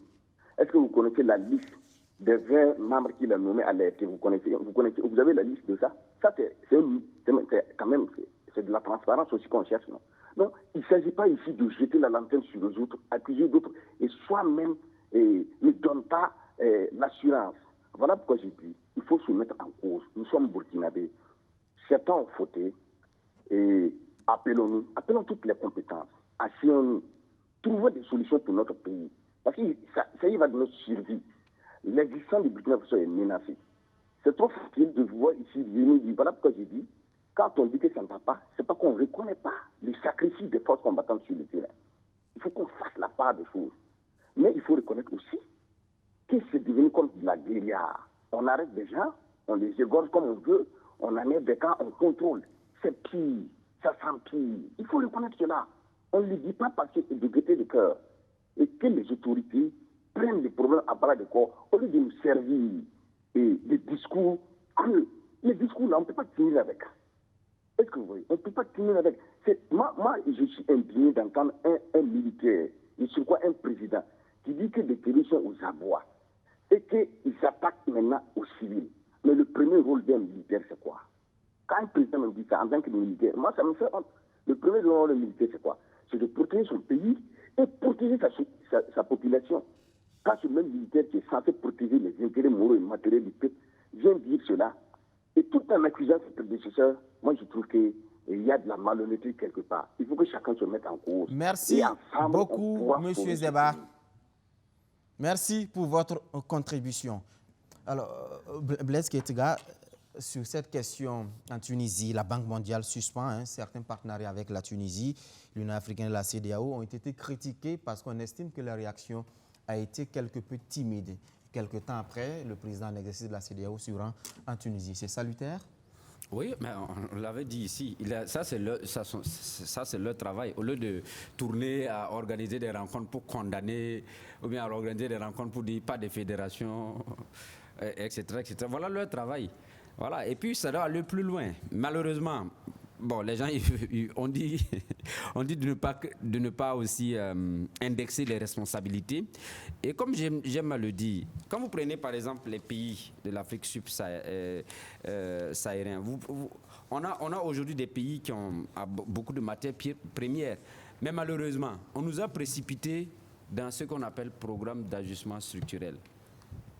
Est-ce que vous connaissez la liste des 20 membres qu'il a nommés à l'EFT? Vous avez la liste de ça? Ça, c'est quand même, c'est de la transparence aussi qu'on cherche, non? Non, il ne s'agit pas ici de jeter la lanterne sur les autres, accuser d'autres, et soi-même ne donne pas l'assurance. Voilà pourquoi j'ai dit, il faut se mettre en cause. Nous sommes burkinabés. Certains ont fauté, et appelons toutes les compétences, asseyons-nous, trouvons des solutions pour notre pays. Parce que ça y va de notre survie. L'existence du Burkina Faso est menacée. C'est trop facile de voir ici venir dire, voilà pourquoi j'ai dit, quand on dit que ça ne va pas, c'est parce qu'on ne reconnaît pas le sacrifice des forces combattantes sur le terrain. Il faut qu'on fasse la part des choses. Mais il faut reconnaître aussi que c'est devenu comme de la guérilla. On arrête des gens, on les égorge comme on veut, on en met des camps, on contrôle. C'est pire, ça s'empire. Il faut reconnaître cela. On ne le dit pas parce que c'est de gaieté de cœur. Et que les autorités prennent les problèmes à bras de corps au lieu de nous servir des discours creux. Les discours là, on ne peut pas tenir avec. Est-ce que vous voyez? On ne peut pas tenir avec. Moi, je suis indigné d'entendre un militaire, et sur quoi un président, qui dit que les pays sont aux abois et qu'ils s'attaquent maintenant aux civils. Mais le premier rôle d'un militaire, c'est quoi? Quand un président me dit ça en tant que militaire, moi, ça me fait honte. Le premier rôle d'un militaire, c'est quoi? C'est de protéger son pays et protéger sa population. Quand ce même militaire qui est censé protéger les intérêts moraux et matériels du peuple vient dire cela, et tout en accusant ses prédécesseurs, moi je trouve qu'il y a de la malhonnêteté quelque part. Il faut que chacun se mette en cause. Merci beaucoup, M. Zeba. Merci pour votre contribution. Alors, Blaise Ketega, sur cette question en Tunisie, la Banque mondiale suspend certains partenariats avec la Tunisie. L'Union africaine et la CEDEAO ont été critiqués parce qu'on estime que la réaction a été quelque peu timide. Quelque temps après, le président en exercice de la CEDEAO se rend en Tunisie. C'est salutaire? Oui, mais on l'avait dit ici. Ça, c'est leur travail. Au lieu de tourner à organiser des rencontres pour condamner, ou bien à organiser des rencontres pour dire pas de fédération, etc., etc. Voilà leur travail. Voilà. Et puis, ça doit aller plus loin. Malheureusement, bon, les gens, on dit de ne pas aussi indexer les responsabilités. Et comme j'aime à le dire, quand vous prenez par exemple les pays de l'Afrique subsaharienne, on a aujourd'hui des pays qui ont beaucoup de matières premières. Mais malheureusement, on nous a précipités dans ce qu'on appelle programme d'ajustement structurel.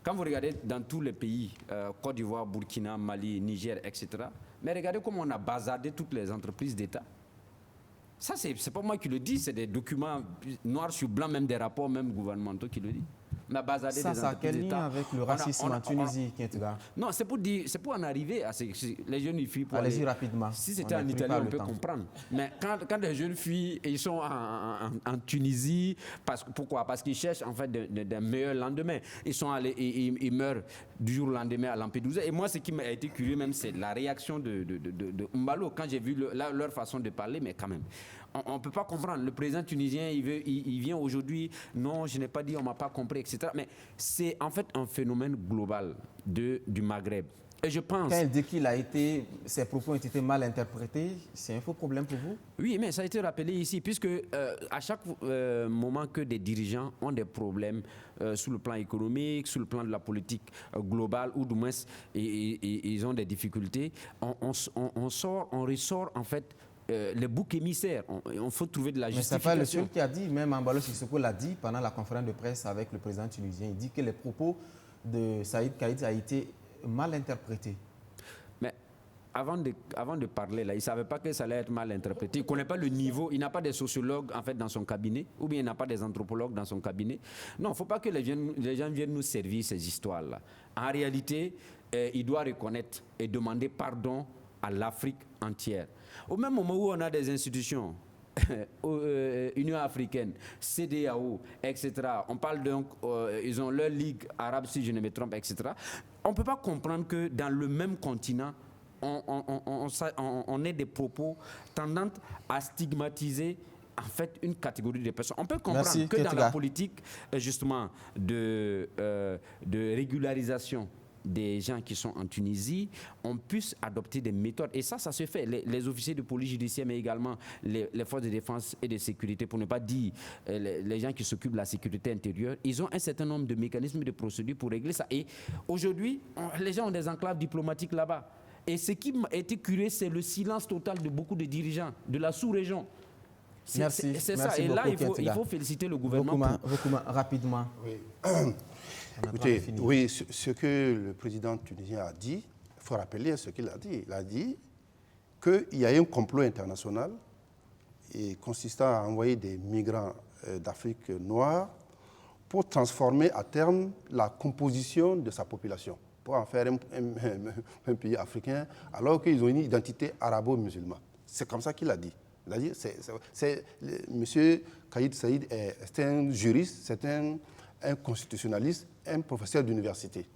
Quand vous regardez dans tous les pays, Côte d'Ivoire, Burkina, Mali, Niger, etc., mais regardez comment on a bazardé toutes les entreprises d'État. Ça, c'est pas moi qui le dis, c'est des documents noirs sur blanc, même des rapports, même gouvernementaux qui le disent. On a bazardé des entreprises d'État. Ça a quel lien avec le racisme en Tunisie, Kintiga? Non, c'est pour en arriver à les jeunes filles. Allez-y rapidement. Si c'était en Italie, on peut comprendre. Mais quand des jeunes filles, ils sont en Tunisie, pourquoi? Parce qu'ils cherchent en fait d'un meilleur lendemain. Ils sont allés, ils meurent du jour au lendemain à Lampedusa. Et moi, ce qui m'a été curieux même, c'est la réaction de Mbalo quand j'ai vu leur façon de parler, mais quand même. On ne peut pas comprendre. Le président tunisien, il vient aujourd'hui, non, je n'ai pas dit, on ne m'a pas compris, etc. Mais c'est en fait un phénomène global du Maghreb. Et je pense... Quand il dit ses propos ont été mal interprétés, c'est un faux problème pour vous? Oui, mais ça a été rappelé ici, puisque à chaque moment que des dirigeants ont des problèmes sur le plan économique, sur le plan de la politique globale, ou du moins ils ont des difficultés, on ressort en fait les boucs émissaires. On faut trouver de la justification. Mais ce n'est pas le seul qui a dit, même Mbalo Sissoko l'a dit pendant la conférence de presse avec le président tunisien. Il dit que les propos de Saïd Kaïd a été mal interprétés. Mais avant de parler, là, il ne savait pas que ça allait être mal interprété. Il ne connaît pas le niveau. Il n'a pas des sociologues en fait, dans son cabinet, ou bien il n'a pas des anthropologues dans son cabinet. Non, il ne faut pas que les gens viennent nous servir ces histoires-là. En réalité, il doit reconnaître et demander pardon à l'Afrique entière. Au même moment où on a des institutions, Union africaine, CEDEAO, etc., on parle donc, ils ont leur Ligue arabe, si je ne me trompe, etc., on ne peut pas comprendre que dans le même continent, on ait des propos tendant à stigmatiser en fait une catégorie de personnes. On peut comprendre que dans la politique, justement, de régularisation des gens qui sont en Tunisie, on puisse adopter des méthodes. Et ça se fait. Les officiers de police judiciaire, mais également les forces de défense et de sécurité, pour ne pas dire les gens qui s'occupent de la sécurité intérieure, ils ont un certain nombre de mécanismes et de procédures pour régler ça. Et aujourd'hui, les gens ont des enclaves diplomatiques là-bas. Et ce qui m'a été curieux, c'est le silence total de beaucoup de dirigeants de la sous-région. Merci. C'est ça. Et là, il faut féliciter le gouvernement. Rapidement. Oui. Écoutez, oui, ce que le président tunisien a dit, il faut rappeler ce qu'il a dit. Il a dit qu'il y a un complot international consistant à envoyer des migrants d'Afrique noire pour transformer à terme la composition de sa population, pour en faire un pays africain, alors qu'ils ont une identité arabo-musulmane. C'est comme ça qu'il a dit. Il a dit, M. Kaïd Saïd, c'est un juriste, c'est un constitutionnaliste, un professeur d'université.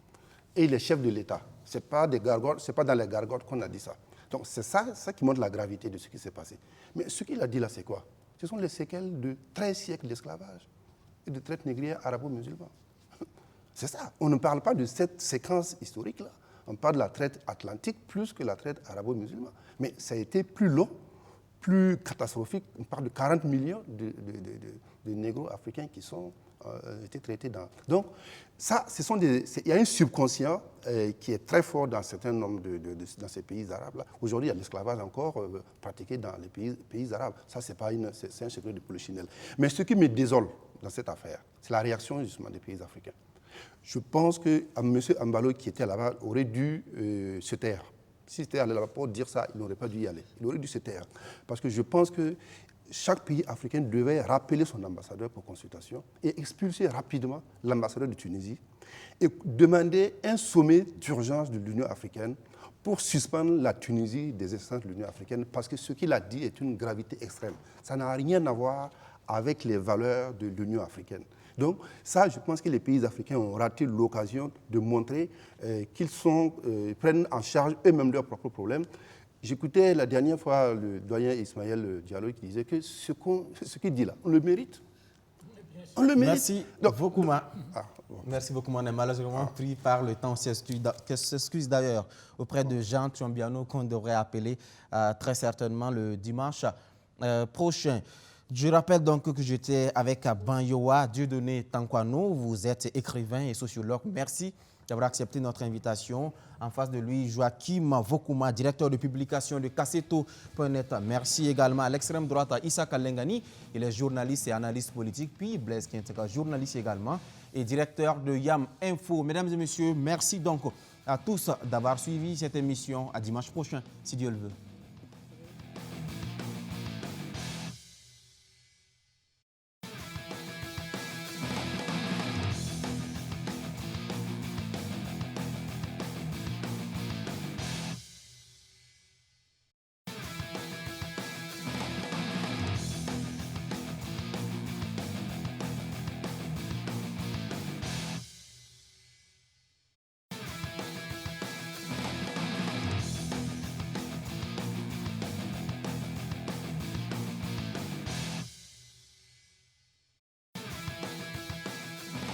Et il est chef de l'État. Ce n'est pas dans les gargotes qu'on a dit ça. Donc c'est ça qui montre la gravité de ce qui s'est passé. Mais ce qu'il a dit là, c'est quoi? Ce sont les séquelles de 13 siècles d'esclavage et de traite négrière arabo-musulmane. C'est ça. On ne parle pas de cette séquence historique-là. On parle de la traite atlantique plus que la traite arabo-musulmane. Mais ça a été plus long, plus catastrophique. On parle de 40 millions de négros africains qui sont été traités dans... Donc, ça, il y a un subconscient qui est très fort dans un certain nombre dans ces pays arabes-là. Aujourd'hui, il y a l'esclavage encore pratiqué dans les pays arabes. Ça, c'est un secret de polichinelle. Mais ce qui me désole dans cette affaire, c'est la réaction justement des pays africains. Je pense que M. Mbalo, qui était là-bas, aurait dû se taire. S'il était allé là-bas pour dire ça, il n'aurait pas dû y aller. Il aurait dû se taire. Parce que je pense que chaque pays africain devait rappeler son ambassadeur pour consultation et expulser rapidement l'ambassadeur de Tunisie et demander un sommet d'urgence de l'Union africaine pour suspendre la Tunisie des instances de l'Union africaine, parce que ce qu'il a dit est une gravité extrême. Ça n'a rien à voir avec les valeurs de l'Union africaine. Donc ça, je pense que les pays africains ont raté l'occasion de montrer qu'ils prennent en charge eux-mêmes leurs propres problèmes. J'écoutais la dernière fois le doyen Ismaël Diallo qui disait que ce qu'il dit là, on le mérite. On le mérite. Merci beaucoup, Merci beaucoup, on est malheureusement pris par le temps. On s'excuse d'ailleurs auprès de Jean Tiombiano qu'on devrait appeler très certainement le dimanche prochain. Je rappelle donc que j'étais avec Banyoa Dieudonné Tankwano. Vous êtes écrivain et sociologue. Merci d'avoir accepté notre invitation. En face de lui, Joachim Vokuma, directeur de publication de Kasseto.net. Merci également à l'extrême droite à Issa Kalengani. Il est journaliste et analyste politique. Puis Blaise Kinteka, journaliste également et directeur de YAM Info. Mesdames et messieurs, merci donc à tous d'avoir suivi cette émission. À dimanche prochain, si Dieu le veut.